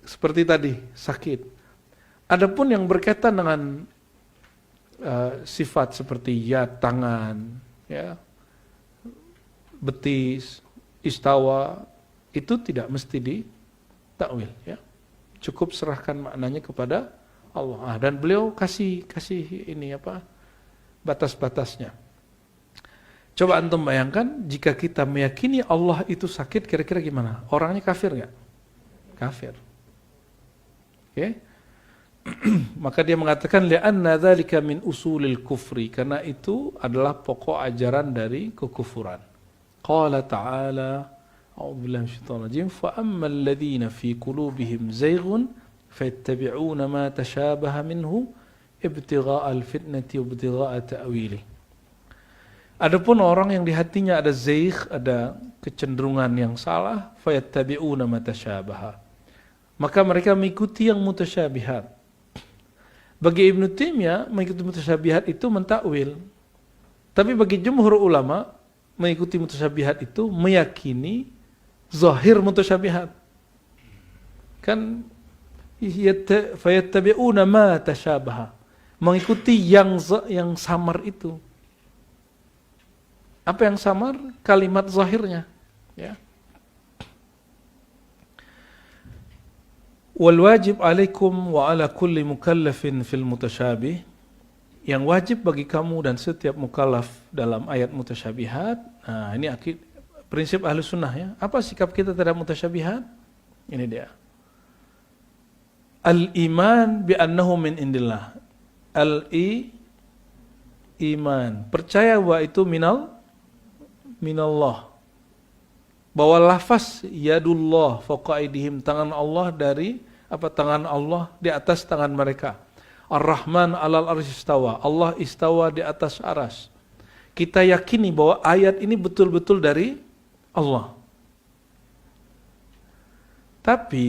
A: Seperti tadi, sakit. Adapun yang berkaitan dengan sifat seperti yad, tangan, ya, betis, istawa, itu tidak mesti ditakwil, ya. Cukup serahkan maknanya kepada Allah. Dan beliau kasih ini batas-batasnya. Coba antum bayangkan jika kita meyakini Allah itu sakit, kira-kira gimana? Orangnya kafir nggak? Kafir. Oke? Maka dia mengatakan li'anna dzalika min usulil kufri, karena itu adalah pokok ajaran dari kekufuran. Qala ta'ala, a'udzubillahi minasyaitonir rajim, fa ammal ladzina fi qulubihim zayghun fayattabi'una ma tashabaha minhu ibtigha'al fitnati wa ibtigha'a ta'wili. Adapun orang yang di hatinya ada zaigh, ada kecenderungan yang salah, fayattabi'una ma tashabaha, maka mereka mengikuti yang mutasyabihat. Bagi Ibnu Taimiyah, mengikuti mutasyabihat itu mentakwil. Tapi bagi jumhur ulama, mengikuti mutasyabihat itu meyakini zahir mutasyabihat. Kan fayattabi'una ma tashabaha, mengikuti yang samar itu. Apa yang samar? Kalimat zahirnya, ya. Wal wajib alaikum wa ala kulli mukallafin fil mutasyabih, yang wajib bagi kamu dan setiap mukallaf dalam ayat mutasyabihat. Nah, ini prinsip ahli sunnah, ya. Apa sikap kita terhadap mutasyabihat? Ini dia. Al-iman bi annahu min indillah. Iman, percaya bahwa itu minallah. Bahwa lafaz yadullah fawqa aydihim, tangan Allah tangan Allah di atas tangan mereka. Ar-Rahman 'alal arsy istawa, Allah istawa di atas aras. Kita yakini bahwa ayat ini betul-betul dari Allah. Tapi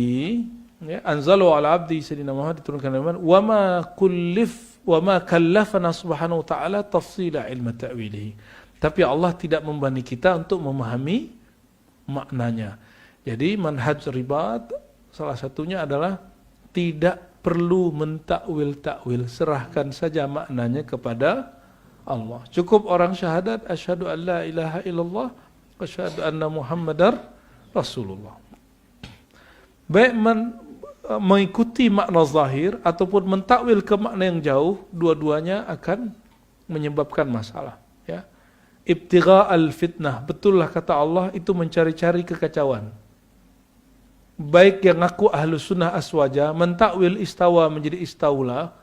A: ya, anzalu ala abdi sayyidina Muhammad, diturunkan dengan wa ma kallafana subhanahu wa ta'ala tafsila ilma ta'wilihi. Tapi Allah tidak membani kita untuk memahami maknanya. Jadi manhaj ribat salah satunya adalah tidak perlu mentakwil-takwil, serahkan saja maknanya kepada Allah. Cukup orang syahadat asyhadu an la ilaha illallah wa asyhadu anna muhammadar rasulullah. Baik mengikuti makna zahir ataupun mentakwil ke makna yang jauh, dua-duanya akan menyebabkan masalah, ya. Ibtigha'al fitnah, betullah kata Allah, itu mencari-cari kekacauan. Baik yang ngaku ahlu sunnah aswaja, mentakwil istawa menjadi istaula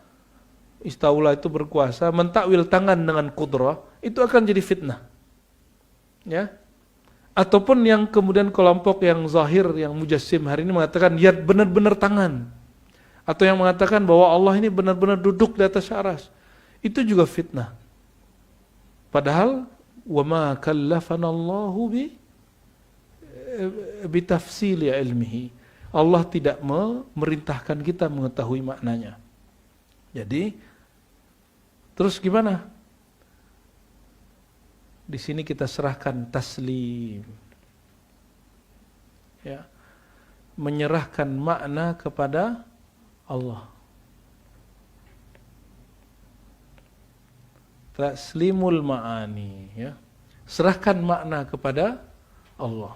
A: itu berkuasa, mentakwil tangan dengan qudrah, itu akan jadi fitnah, ya. Ataupun yang kemudian kelompok yang zahir, yang mujassim hari ini mengatakan yad benar-benar tangan, atau yang mengatakan bahwa Allah ini benar-benar duduk di atas aras, itu juga fitnah. Padahal wa ma kallafana Allahu bi tafsili ilmihi, Allah tidak memerintahkan kita mengetahui maknanya. Jadi terus gimana? Di sini kita serahkan taslim, ya, menyerahkan makna kepada Allah. Taslimul ma'ani, ya. Serahkan makna kepada Allah.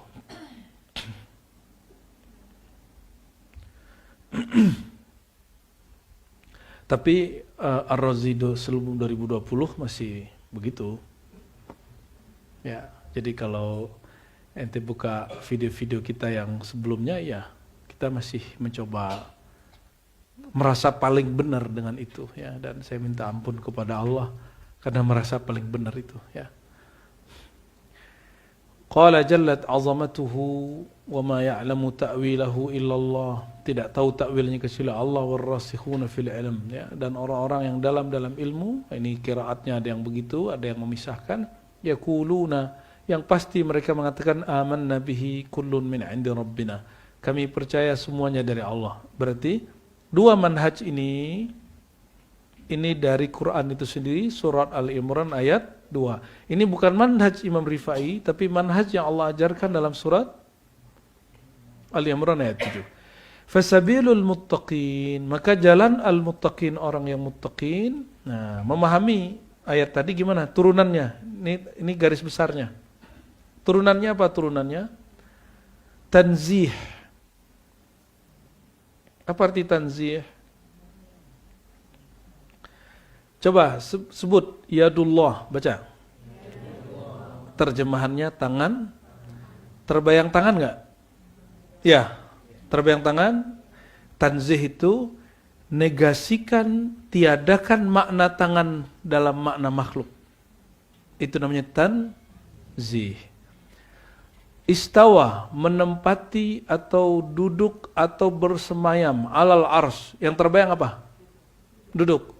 A: Tapi Ar-Razi sebelum 2020 masih begitu. Ya, jadi kalau ente buka video-video kita yang sebelumnya, ya kita masih mencoba merasa paling benar dengan itu, ya, dan saya minta ampun kepada Allah karena merasa paling benar itu, ya. Qala jallat azamatuhu wa ma ya'lamu ta'wilahu illallah, tidak tahu takwilnya kecuali Allah, warrasikhuna fil ilm, ya, dan orang-orang yang dalam ilmu. Ini qiraatnya ada yang begitu, ada yang memisahkan. Yaquluna, yang pasti mereka mengatakan amanna bihi kullun min 'indi rabbina, Kami percaya semuanya dari Allah. Berarti dua manhaj ini dari Quran itu sendiri, surat Al-Imran ayat 2. Ini bukan manhaj Imam Rifai, tapi manhaj yang Allah ajarkan dalam surat Al-Imran ayat 7. Fasabilul muttaqin, maka jalan al-muttaqin, orang yang muttaqin. Nah, memahami ayat tadi gimana? Turunannya, ini garis besarnya. Turunannya apa turunannya? Tanzih. Apa arti tanzih? Coba sebut yadullah, baca. Terjemahannya tangan. Terbayang tangan enggak? Ya, terbayang tangan. Tanzih itu negasikan, tiadakan makna tangan dalam makna makhluk. Itu namanya tanzih. Istawa, menempati atau duduk atau bersemayam alal ars. Yang terbayang apa? Duduk.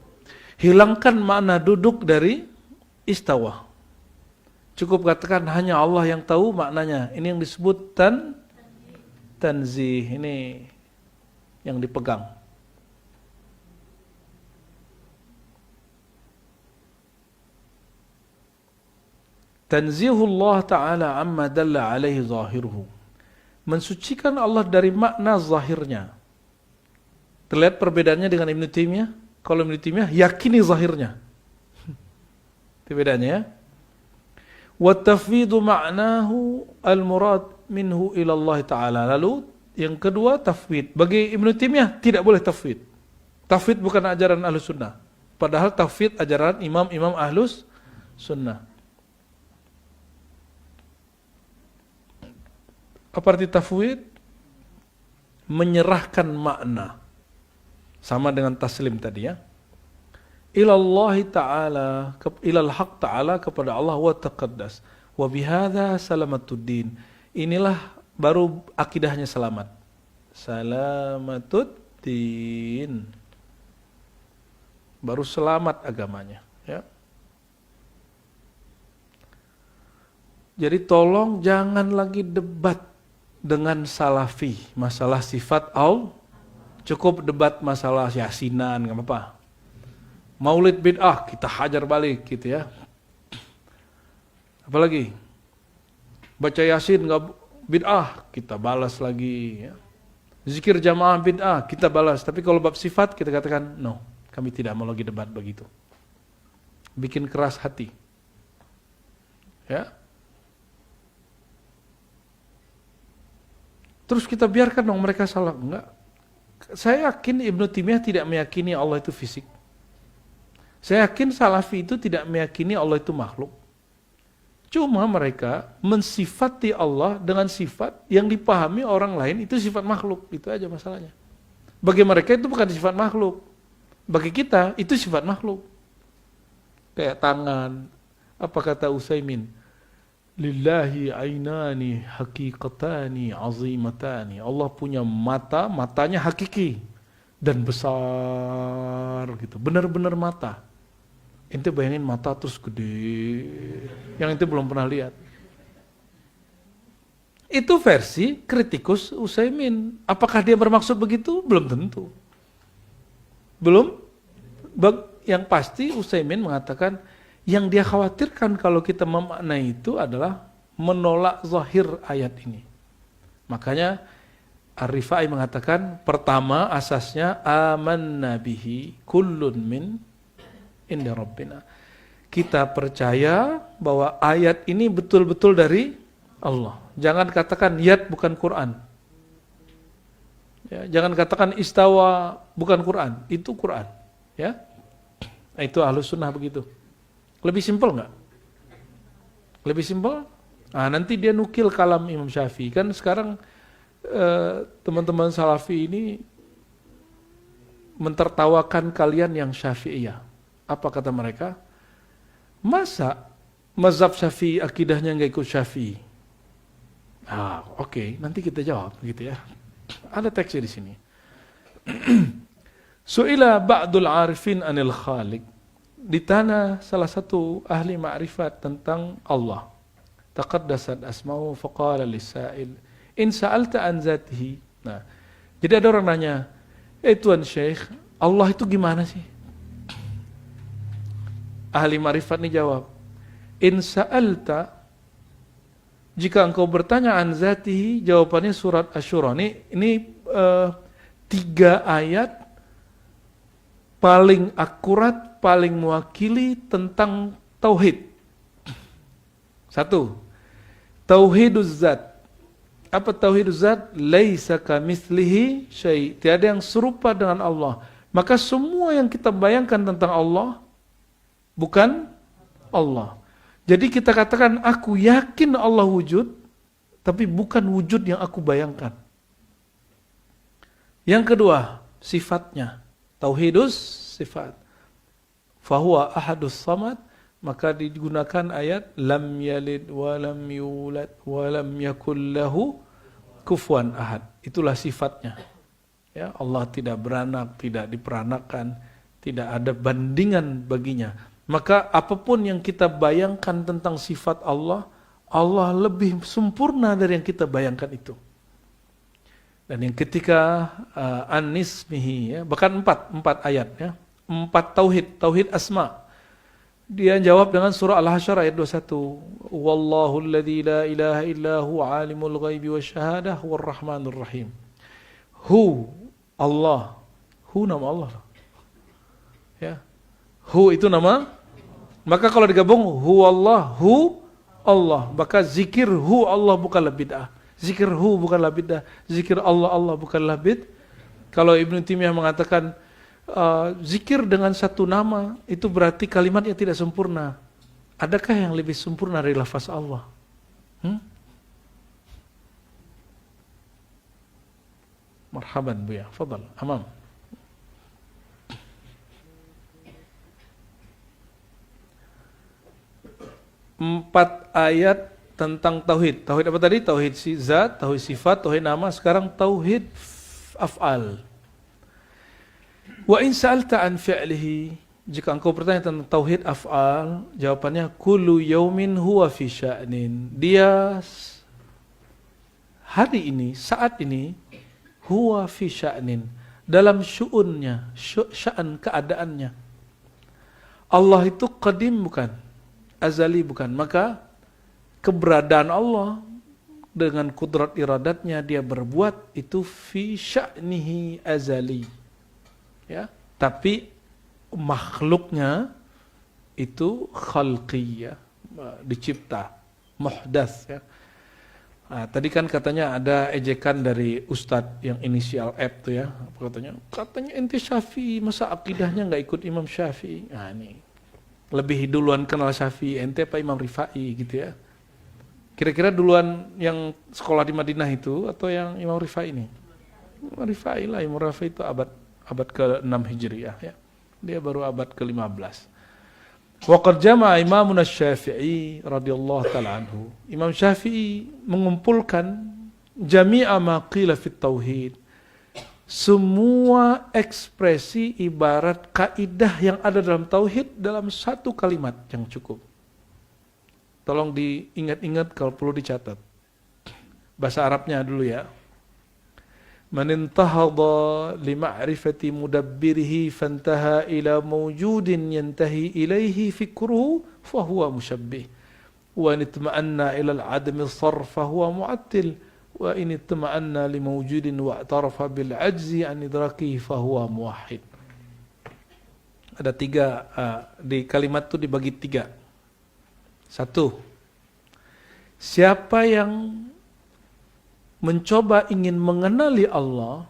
A: Hilangkan makna duduk dari istawa. Cukup katakan hanya Allah yang tahu maknanya. Ini yang disebut tanzih. Ini yang dipegang. Tanzihullah ta'ala amma dalla alaihi zahiruhu. Mensucikan Allah dari makna zahirnya. Terlihat perbedaannya dengan Ibn Taimiyah? Kalau Ibn Taimiyah yakini zahirnya. Itu bedanya ya. Wa tafwidu ma'nahu al-murad minhu ila Allah ta'ala. Lalu yang kedua tafwid. Bagi Ibn Taimiyah tidak boleh tafwid. Tafwid bukan ajaran Ahlus Sunnah. Padahal tafwid ajaran imam-imam Ahlus Sunnah. Apa arti tafwid? Menyerahkan makna. Sama dengan taslim tadi ya. Ilallahi ta'ala, ilal haq ta'ala, kepada Allah wa taqaddas. Wa bihadha salamatuddin. Inilah baru akidahnya selamat. Salamatuddin. Baru selamat agamanya. Ya. Jadi tolong jangan lagi debat dengan salafi masalah sifat Allah. Cukup debat masalah yasinan, nggak apa-apa. Maulid bid'ah, kita hajar balik gitu ya. Apalagi baca yasin nggak bid'ah, kita balas lagi ya. Zikir jamaah bid'ah, kita balas. Tapi kalau bab sifat kita katakan no, kami tidak mau lagi debat begitu. Bikin keras hati. Ya. Terus kita biarkan dong mereka salah. Enggak. Saya yakin Ibnu Taimiyah tidak meyakini Allah itu fisik. Saya yakin Salafi itu tidak meyakini Allah itu makhluk. Cuma mereka mensifati Allah dengan sifat yang dipahami orang lain itu sifat makhluk. Itu aja masalahnya. Bagi mereka itu bukan sifat makhluk. Bagi kita itu sifat makhluk. Kayak tangan. Apa kata Utsaimin? Lillahi ainani haqiqatani azimatani. Allah punya mata, matanya hakiki dan besar gitu. Benar-benar mata. Ente bayangin mata terus gede. Yang ente belum pernah lihat. Itu versi kritikus Utsaimin. Apakah dia bermaksud begitu? Belum tentu. Belum. Yang pasti Utsaimin mengatakan yang dia khawatirkan kalau kita memaknai itu adalah menolak zahir ayat ini. Makanya Ar-Rifai mengatakan pertama asasnya amanna bihi kullun min inda rabbina. Kita percaya bahwa ayat ini betul-betul dari Allah. Jangan katakan yad bukan Quran. Ya, jangan katakan istawa bukan Quran. Itu Quran. Ya, itu Ahlus Sunnah begitu. Lebih simpel nggak? Lebih simpel? Nah, nanti dia nukil kalam Imam Syafi'i. Kan sekarang teman-teman Salafi ini mentertawakan kalian yang Syafi'iyah. Apa kata mereka? Masa mazhab Syafi'i akidahnya nggak ikut Syafi'i? Oke, nanti kita jawab gitu ya. Ada teksnya di sini. Su'ila ba'dul arifin anil khaliq. Ditanya salah satu ahli ma'rifat tentang Allah. Taqaddasat asma'u faqala lisa'il in sa'alta an zatihi Nah, jadi ada orang nanya, Tuan Syekh, Allah itu gimana sih? Ahli marifat ini jawab, in sa'alta, jika engkau bertanya an zatihi, jawabannya surat Asy-Syura. Ini 3 ayat paling akurat, paling mewakili tentang tauhid. 1, tauhiduz zat. Apa tauhiduz zat? Laisa kamitslihi syai'. Tiada yang serupa dengan Allah. Maka semua yang kita bayangkan tentang Allah bukan Allah. Jadi kita katakan, aku yakin Allah wujud, tapi bukan wujud yang aku bayangkan. Yang kedua, sifatnya. Tauhidus sifat. Fahuwa ahadus samad, maka digunakan ayat lam yalid wa lam yulad wa lam yakul lahu kufuwan ahad. Itulah sifatnya. Ya, Allah tidak beranak, tidak diperanakan, tidak ada bandingan baginya. Maka apapun yang kita bayangkan tentang sifat Allah, Allah lebih sempurna dari yang kita bayangkan itu. Dan yang ketika an-nismihi, ya, bahkan 4 ayat, ya, 4 tauhid asma. Dia jawab dengan surah Al-Hasyr ayat 21. Wallahu alladzi la ilaha illa huwa alimul ghaibi wasyahadah warrahmanur rahim. Hu, Allah. Hu nama Allah. Ya. Hu itu nama. Maka kalau digabung hu Allah, hu Allah, maka zikir hu Allah bukanlah bid'ah. Zikir hu bukanlah bid'ah. Zikir Allah Allah bukanlah bid'ah. Kalau Ibnu Taimiyah mengatakan zikir dengan 1 nama itu berarti kalimatnya tidak sempurna. Adakah yang lebih sempurna dari lafaz Allah? Marhaban Buya, fadal, amam. Empat ayat tentang tauhid. Tauhid apa tadi? Tauhid zat, tauhid sifat, tauhid nama. Sekarang tauhid af'al. Wa in sa'alta an fi'lihi, jika engkau bertanya tentang tauhid af'al, jawabannya kullu yaumin huwa fi sya'nin. Dia hari ini, saat ini, huwa fi sya'nin, dalam syu'unnya, sya'an keadaannya. Allah itu qadim bukan? Azali bukan? Maka keberadaan Allah dengan kudrat iradatnya dia berbuat itu fi sya'nihi azali. Ya, tapi makhluknya itu khalqi, ya, dicipta, muhdats, ya. Nah, tadi kan katanya ada ejekan dari Ustadz yang inisial F tuh, ya. Katanya ente Syafi'i, masa akidahnya nggak ikut Imam Syafi'i? Nah, ini lebih duluan kenal Syafi'i ente apa Imam Rifai gitu, ya. Kira-kira duluan yang sekolah di Madinah itu atau yang Imam Rifai ini? Imam Rifai lah. Imam Rifai itu abad ke-6 Hijriah, ya. Dia baru abad ke-15. Wa qad jama'a Imamun Asy-Syafi'i radhiyallahu ta'ala anhu. Imam Syafi'i mengumpulkan jami'a ma qila fit tauhid. Semua ekspresi ibarat kaidah yang ada dalam tauhid dalam 1 kalimat yang cukup. Tolong diingat-ingat kalau perlu dicatat. Bahasa Arabnya dulu, ya. Man intahadha li ma'rifati mudabbirihi fantaha ila mawjudin yantahi ilaihi fikruhu fahuwa musyabbih. Wa in itma'anna ila al-'adami sarf fahuwa mu'attil. Wa in itma'anna li mawjudin wa'tarafa bil 'ajzi an idrakihi fahuwa muwahhid. Ada 3 di kalimat itu dibagi 3. 1. Siapa yang mencoba ingin mengenali Allah,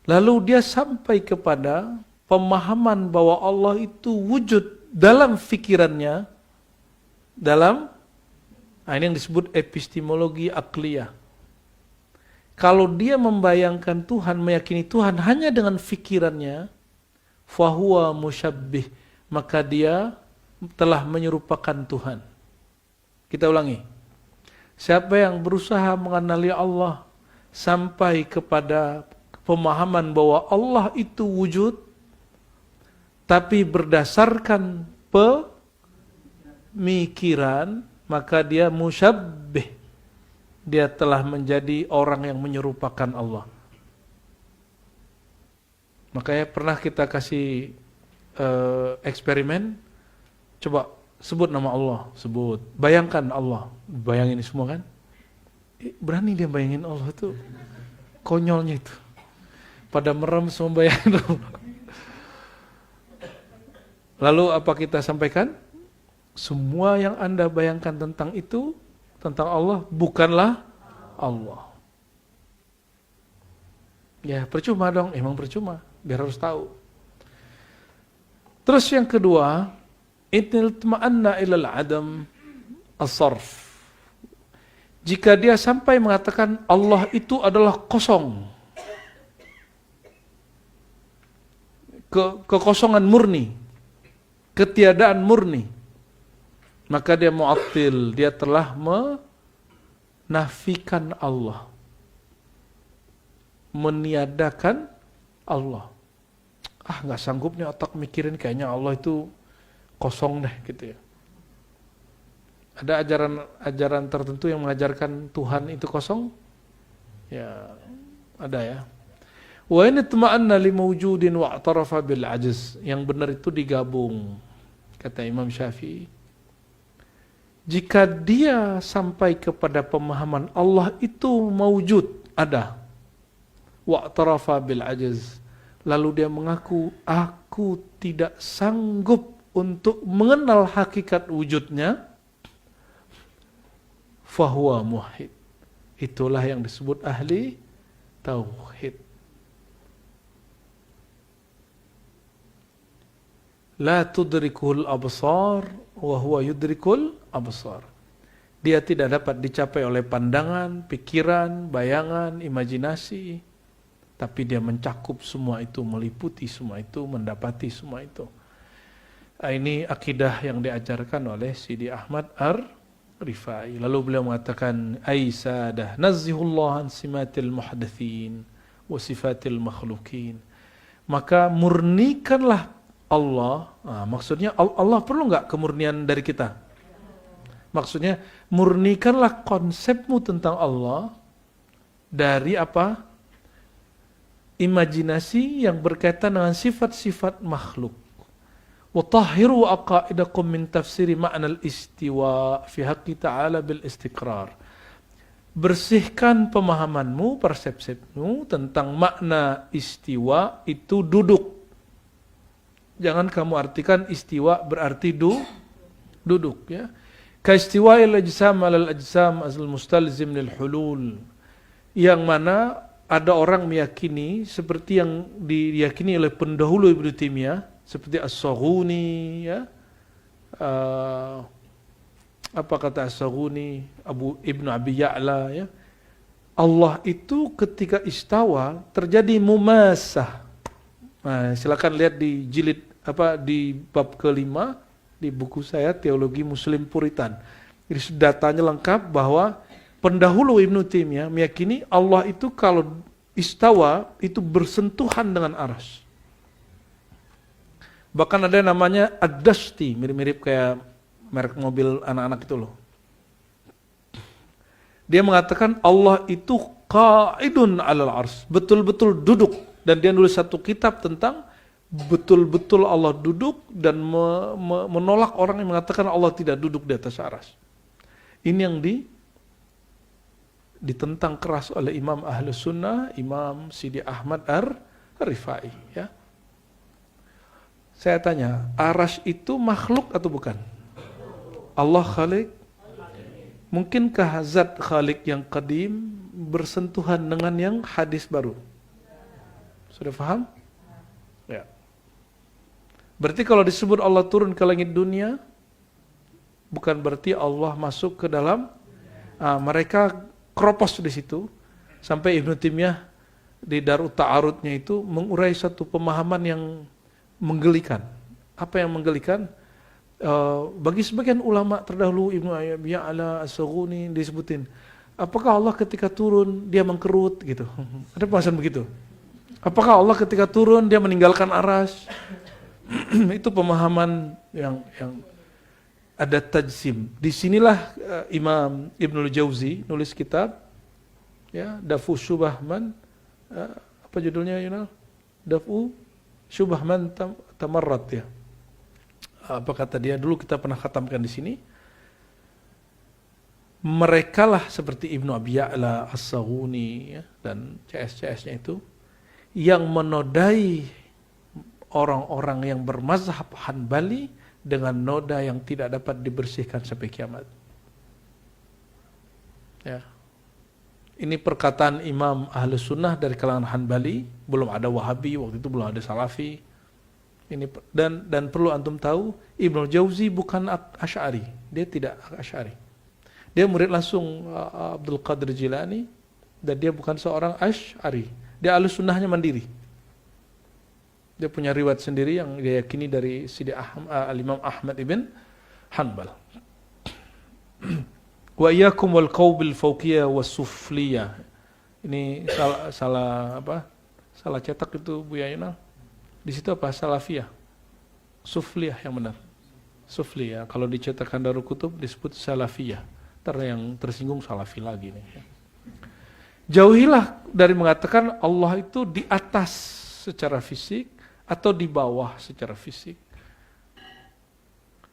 A: lalu dia sampai kepada pemahaman bahwa Allah itu wujud dalam fikirannya, nah ini yang disebut epistemologi akliyah. Kalau dia membayangkan Tuhan, meyakini Tuhan hanya dengan fikirannya, fahuwa musyabbih, maka dia telah menyerupakan Tuhan. Kita ulangi. Siapa yang berusaha mengenali Allah sampai kepada pemahaman bahwa Allah itu wujud, tapi berdasarkan pemikiran, maka dia musyabbih. dia telah menjadi orang yang menyerupakan Allah. Makanya pernah kita kasih eksperimen, coba sebut nama Allah, sebut, bayangkan Allah, bayangin semua kan? Berani dia bayangin Allah itu, konyolnya itu. Pada merem semua bayangin Allah. Lalu apa kita sampaikan? Semua yang Anda bayangkan tentang itu, tentang Allah, bukanlah Allah. Ya percuma dong, emang percuma, biar harus tahu. Terus yang kedua, innal tama'anna ilal adam as-sarf. Jika dia sampai mengatakan Allah itu adalah kosong, kekosongan murni, ketiadaan murni, maka dia mu'attil, dia telah menafikan Allah, meniadakan Allah. Nggak sanggup nih otak mikirin, kayaknya Allah itu kosong deh gitu ya. Ada ajaran tertentu yang mengajarkan Tuhan itu kosong? Ya, ada ya. Wa in itma'anna li mawjudin wa i'tarafa bil ajz. Yang benar itu digabung, kata Imam Syafi'i. Jika dia sampai kepada pemahaman Allah itu mawjud, ada, wa i'tarafa bil ajz, lalu dia mengaku, aku tidak sanggup untuk mengenal hakikat wujudnya, fahuwa muwahhid. Itulah yang disebut ahli tauhid. La tudrikul absar wa huwa yudrikul absar. Dia tidak dapat dicapai oleh pandangan, pikiran, bayangan, imajinasi, tapi dia mencakup semua itu, meliputi semua itu, mendapati semua itu. Ini akidah yang diajarkan oleh Sidi Ahmad Ar-Rifai. Lalu beliau mengatakan, ay sadah nazihullah an simatil muhdatsin wa sifatil makhlukin. Maka murnikanlah Allah. Maksudnya Allah perlu nggak kemurnian dari kita? Maksudnya murnikanlah konsepmu tentang Allah dari apa? Imajinasi yang berkaitan dengan sifat-sifat makhluk. Wa tahhiru aqaidakum min tafsiri ma'na al-istiwa fi haqqi ta'ala bil istiqrar. Bersihkan pemahamanmu, persepsimu tentang makna istiwa itu duduk. Jangan kamu artikan istiwa berarti duduk ya. Ka istiwa'il ajsam 'alal ajsam azal mustalzim lil hulul. Yang mana ada orang meyakini seperti yang diyakini oleh pendahulu Ibnu Taimiyah, seperti As-Saghuni ya. Apa kata As-Saghuni, Ibnu Abi Ya'la ya. Allah itu ketika istawa terjadi mumasah. Nah, silakan lihat di jilid di bab kelima di buku saya Teologi Muslim Puritan. Jadi datanya lengkap bahwa pendahulu Ibnu Taimiyah meyakini Allah itu kalau istawa itu bersentuhan dengan arsy. Bahkan ada namanya Ad-Dashti, mirip-mirip kayak merek mobil anak-anak itu loh. Dia mengatakan Allah itu qa'idun 'alal arsy, betul-betul duduk, dan dia nulis satu kitab tentang betul-betul Allah duduk dan menolak orang yang mengatakan Allah tidak duduk di atas arsy. Ini yang ditentang keras oleh Imam Ahlus Sunnah, Imam Sidi Ahmad Ar-Rifai ya. Saya tanya, arsy itu makhluk atau bukan? Allah khalik? Mungkinkah zat khalik yang qadim bersentuhan dengan yang hadis baru? Sudah paham? Ya. Berarti kalau disebut Allah turun ke langit dunia, bukan berarti Allah masuk ke dalam, mereka kropos di situ, sampai Ibnu Taimiyah di Darut Ta'arudnya itu mengurai satu pemahaman yang menggelikan. Apa yang menggelikan? Bagi sebagian ulama terdahulu, Ibnu Abi Ya'la, As-Saghuni disebutin, apakah Allah ketika turun dia mengkerut gitu? Ada pembahasan begitu. Apakah Allah ketika turun dia meninggalkan arsy? Itu pemahaman yang ada tajsim. Disinilah Imam Ibnul Jauzi nulis kitab, ya, Dafu Syubah Man, apa judulnya Yunal? Dafu Syubah Man Tamarrat, ya. Apa kata dia? Dulu kita pernah khatamkan di sini. Mereka lah seperti Ibnu Abi Ya'la, As-Saghuni, ya, dan CS-CS-nya itu yang menodai orang-orang yang bermazhab Hanbali dengan noda yang tidak dapat dibersihkan sampai kiamat. Ya. Ini perkataan Imam Ahlus Sunnah dari kalangan Hanbali, belum ada Wahabi, waktu itu belum ada Salafi. Ini dan perlu antum tahu, Ibnu Jauzi bukan Asy'ari, dia tidak Asy'ari. Dia murid langsung Abdul Qadir Jilani, dan dia bukan seorang Asy'ari. Dia Ahlus Sunnahnya mandiri. Dia punya riwayat sendiri yang dia yakini dari Sidi Al-Imam Ahmad ibn Hanbal. Wa iyyakum wal qawbil fawqiyah was sufliyah. Ini salah cetak itu Bu Yayuna. Di situ apa? Salafiyah. Sufliyah yang benar. Sufliyah. Kalau dicetakkan Darul Kutub disebut salafiyah. Yang tersinggung salafi lagi nih. Jauhilah dari mengatakan Allah itu di atas secara fisik atau di bawah secara fisik.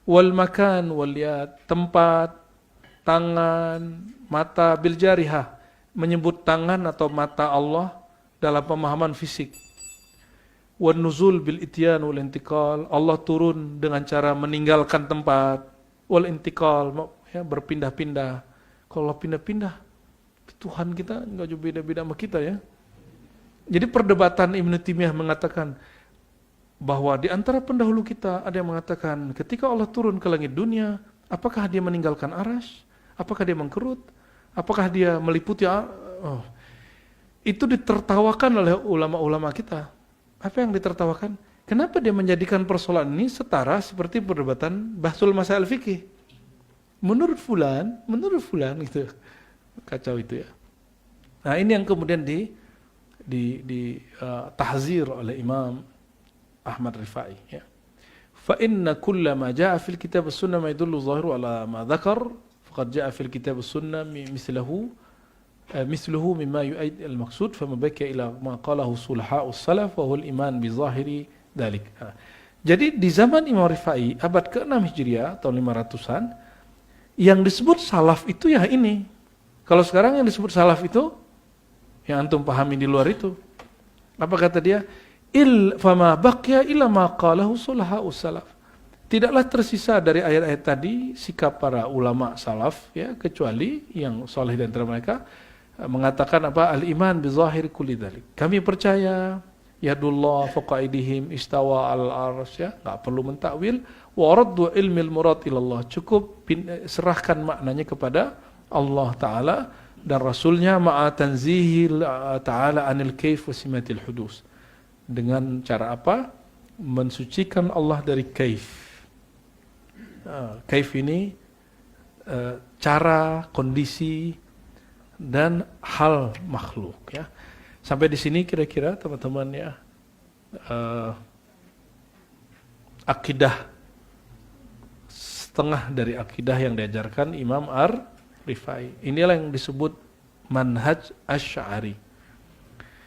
A: Wal makan wal yad, tempat, tangan, mata, bil jarihah, menyebut tangan atau mata Allah dalam pemahaman fisik. Wan nuzul bil ityan wal intiqal, Allah turun dengan cara meninggalkan tempat, wal intiqal, ya, berpindah-pindah. Kalau pindah-pindah, Tuhan kita nggak jauh beda-beda sama kita, ya. Jadi perdebatan Ibnu Taimiyah mengatakan bahwa di antara pendahulu kita ada yang mengatakan ketika Allah turun ke langit dunia, apakah dia meninggalkan arasy? Apakah dia mengkerut? Apakah dia meliputi? Itu ditertawakan oleh ulama-ulama kita. Apa yang ditertawakan? Kenapa dia menjadikan persoalan ini setara seperti perdebatan bahsul masail fikih? Menurut fulan gitu. Kacau itu, ya. Nah, ini yang kemudian tahzir oleh Imam Ahmad Rifai, ya. Fa inna kullama jaa fil kitab was-sunnah ma yadullu zahiru ala ma dzakar faqad jaa fil kitab was-sunnah misluhu mimma yu'aid al-maqsud fama baka ila ma qalahu sulaha'us salaf wa huwa al-iman bi zahiri dzalik. Jadi di zaman Imam Rifai abad ke-6 Hijriah tahun 500-an yang disebut salaf itu ya ini. Kalau sekarang yang disebut salaf itu yang antum pahami di luar itu. Apa kata dia? Fama baqiya illa ma qalahu sulaha'us salaf. Tidaklah tersisa dari ayat-ayat tadi sikap para ulama salaf, ya, kecuali yang saleh di antara mereka mengatakan apa? Al-iman bi zahir kulli dzalik. Kami percaya yadullah fawqa aydihim istawa al-arsy, ya, enggak perlu mentakwil. Wa raddu ilmil murad ilallah, cukup serahkan maknanya kepada Allah Ta'ala dan Rasulnya ma'a tanzihil Ta'ala anil kaif wa simatil hudus. Dengan cara apa? Mensucikan Allah dari kaif. Kaif ini cara, kondisi, dan hal makhluk, ya. Sampai di sini kira-kira teman-teman, ya, akidah setengah dari akidah yang diajarkan Imam Ar-Rifai. Inilah yang disebut manhaj Asy'ari.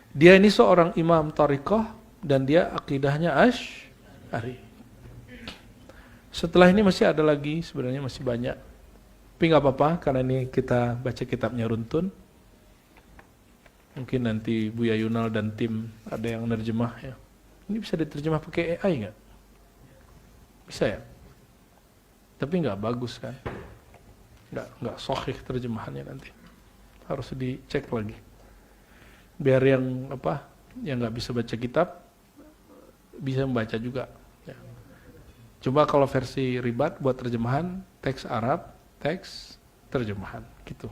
A: Dia ini seorang imam thariqah dan dia akidahnya Asy'ari. Setelah ini masih ada lagi, sebenarnya masih banyak. Tapi nggak apa-apa karena ini kita baca kitabnya runtun. Mungkin nanti Buya Yunal dan tim ada yang nerjemah, ya. Ini bisa diterjemah pakai AI nggak? Bisa, ya? Tapi nggak bagus kan, nggak sahih terjemahannya, nanti harus dicek lagi. Biar yang nggak bisa baca kitab bisa membaca juga. Ya. Coba kalau versi ribat buat terjemahan teks Arab, teks terjemahan, gitu.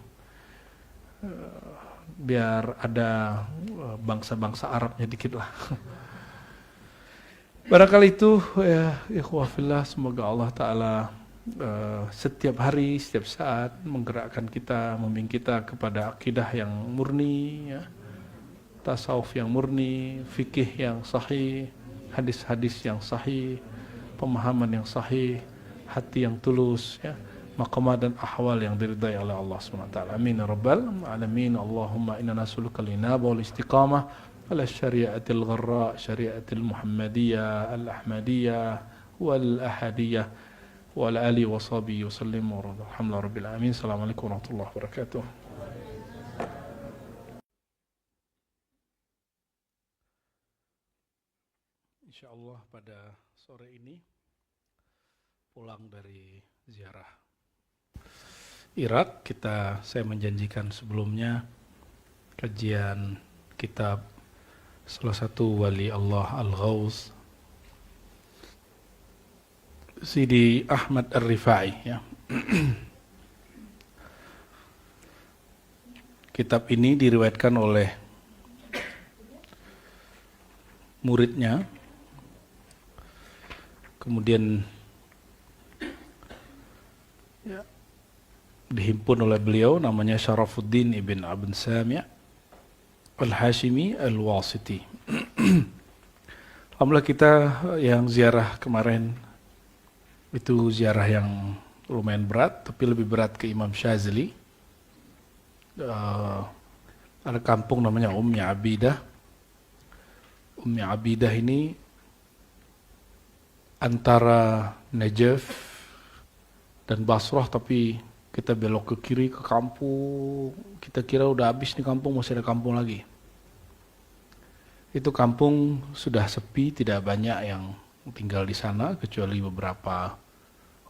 A: Biar ada bangsa-bangsa Arabnya dikit lah. Barangkali itu, ya, ikhwah fillah, semoga Allah Ta'ala setiap hari, setiap saat menggerakkan kita, membimbing kita kepada akidah yang murni, ya, tasawuf yang murni, fikih yang sahih, hadis-hadis yang sahih, pemahaman yang sahih, hati yang tulus, ya, maqamat dan ahwal yang diridai oleh Allah SWT. Amin ya rabbal alamin. Allahumma inna nas'aluka al-inaba wal istiqamah ala syariatil gharra, syariatil muhammadiyah, al-ahmadiyah wal ahadiyah wa ala alihi wa sahbihi wa sallim wa alhamdulillah rabbil alamin. Assalamualaikum warahmatullahi wabarakatuh. Insyaallah pada sore ini pulang dari ziarah Irak, saya menjanjikan sebelumnya kajian kitab salah satu wali Allah Al-Ghaus, Sidi Ahmad Ar-Rifai, ya. Kitab ini diriwayatkan oleh muridnya, kemudian ya, dihimpun oleh beliau, namanya Syarafuddin ibn Abd Sami' Al-Hashimi Al-Wasiti. Alhamdulillah kita yang ziarah kemarin itu ziarah yang lumayan berat, tapi lebih berat ke Imam Syazili. Ada kampung namanya Ummi Abidah. Ummi Abidah ini antara Najaf dan Basrah, tapi kita belok ke kiri ke kampung, kita kira udah habis nih kampung, masih ada kampung lagi. Itu kampung sudah sepi, tidak banyak yang tinggal di sana kecuali beberapa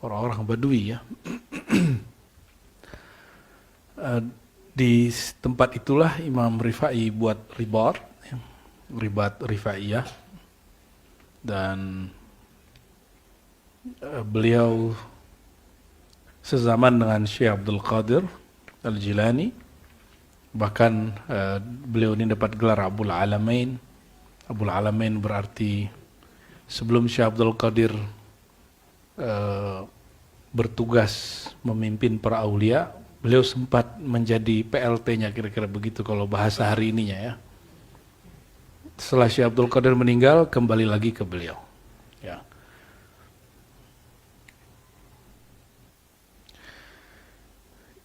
A: orang-orang Badui, ya. Di tempat itulah Imam Rifai buat ribat, ya, ribat Rifaiyah, dan beliau sezaman dengan Syekh Abdul Qadir Al-Jilani. Bahkan beliau ini dapat gelar Abul Alamain. Abul Alamain berarti sebelum Syekh Abdul Qadir bertugas memimpin para aulia, beliau sempat menjadi PLT-nya, kira-kira begitu kalau bahasa hari ininya, ya. Setelah Syekh Abdul Qadir meninggal, kembali lagi ke beliau, ya.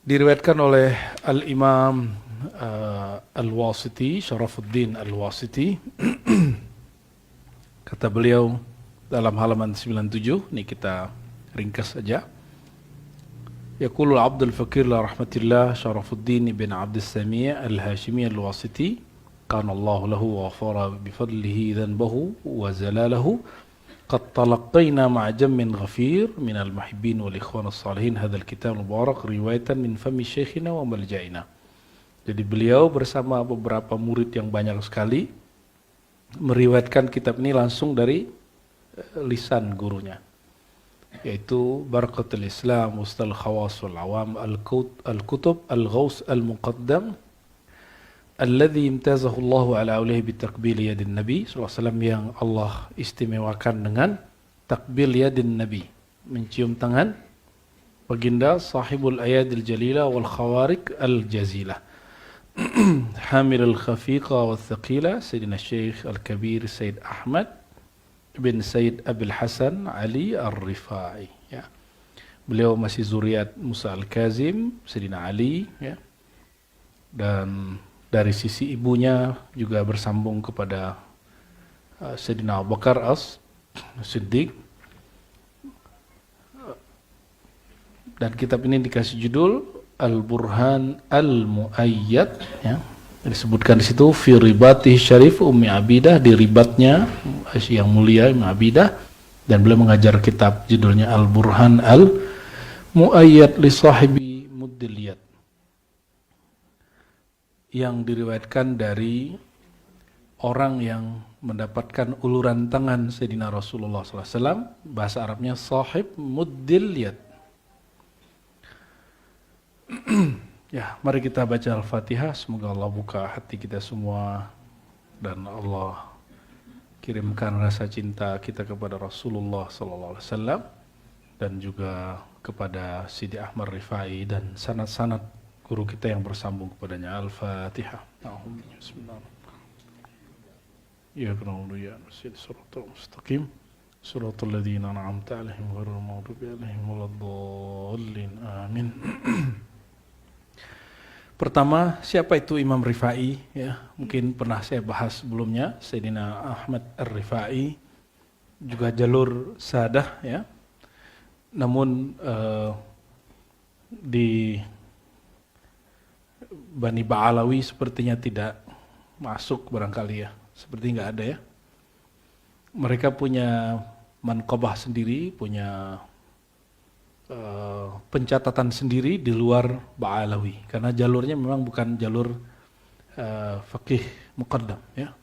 A: Diriwayatkan oleh Al-Imam Al-Wasiti, Syarafuddin Al-Wasiti, kata beliau dalam halaman 97, ini kita ringkas saja. Yaqulu Abdul Fakir la rahmatillah Syarafuddin ibn Abd Sami' Al-Hashimi Al-Wasiti, kana Allah lahu wa ghafara bi fadlihi dhanbahu wa zalalahu. قد تلقينا مع جم غفير من المحبين والإخوان الصالحين هذا الكتاب المبارك رواية من فم شيخنا وملجأنا. Jadi beliau bersama beberapa murid yang banyak sekali meriwayatkan kitab ini langsung dari lisan gurunya, yaitu Barakatul Islam Mustal Khawas wal Awam Al-Kutub Al-Ghaus Al-Muqaddam alladzi imtazahu Allah ala aulihi bitakbil yadin Nabi sallallahu alaihi wasallam, yang Allah istimewakan dengan takbil yadin Nabi, mencium tangan baginda sahibul ayadil jalila wal khawarik al jazilah. Hamil al khafiqa wal thaqila Sayyidina Syekh Al-Kabir Sayyid Ahmad bin Sayyid Abil Hasan Ali Ar-Rifai, ya. Beliau masih zuriat Musa Al-Kazim, Sayyidina Ali, ya. Dan dari sisi ibunya juga bersambung kepada Sayyidina Abu Bakar As-Siddiq. Dan kitab ini dikasih judul Al-Burhan Al-Mu'ayyad, ya. Disebutkan di situ fi ribatih syarif Ummi Abidah, di ribatnya yang mulia Ummi Abidah, dan beliau mengajar kitab judulnya Al-Burhan Al-Mu'ayyad li sahibi Muddiliyat, yang diriwayatkan dari orang yang mendapatkan uluran tangan Sayyidina Rasulullah SAW. Bahasa Arabnya sahib muddiliyat. Ya, mari kita baca Al-Fatihah. Semoga Allah buka hati kita semua dan Allah kirimkan rasa cinta kita kepada Rasulullah SAW dan juga kepada Sidi Ahmad Rifai dan sanad-sanad guru kita yang bersambung kepadanya. Al-Fatihah. Bismillahirrahmanirrahim. Ya Rabbi ya Rasul sallallahu mustaqim. Suratul ladzina an'amta 'alaihim ghairil maghdubi 'alaihim waladdallin. Amin. Pertama, siapa itu Imam Rifai? Ya, mungkin pernah saya bahas sebelumnya. Sayyidina Ahmad Ar-Rifai, juga jalur Sadah, ya. Namun di Bani Ba'alawi sepertinya tidak masuk barangkali ya. Seperti nggak ada ya. Mereka punya manqabah sendiri, punya pencatatan sendiri di luar Ba'alawi, karena jalurnya memang bukan jalur fakih muqaddam ya.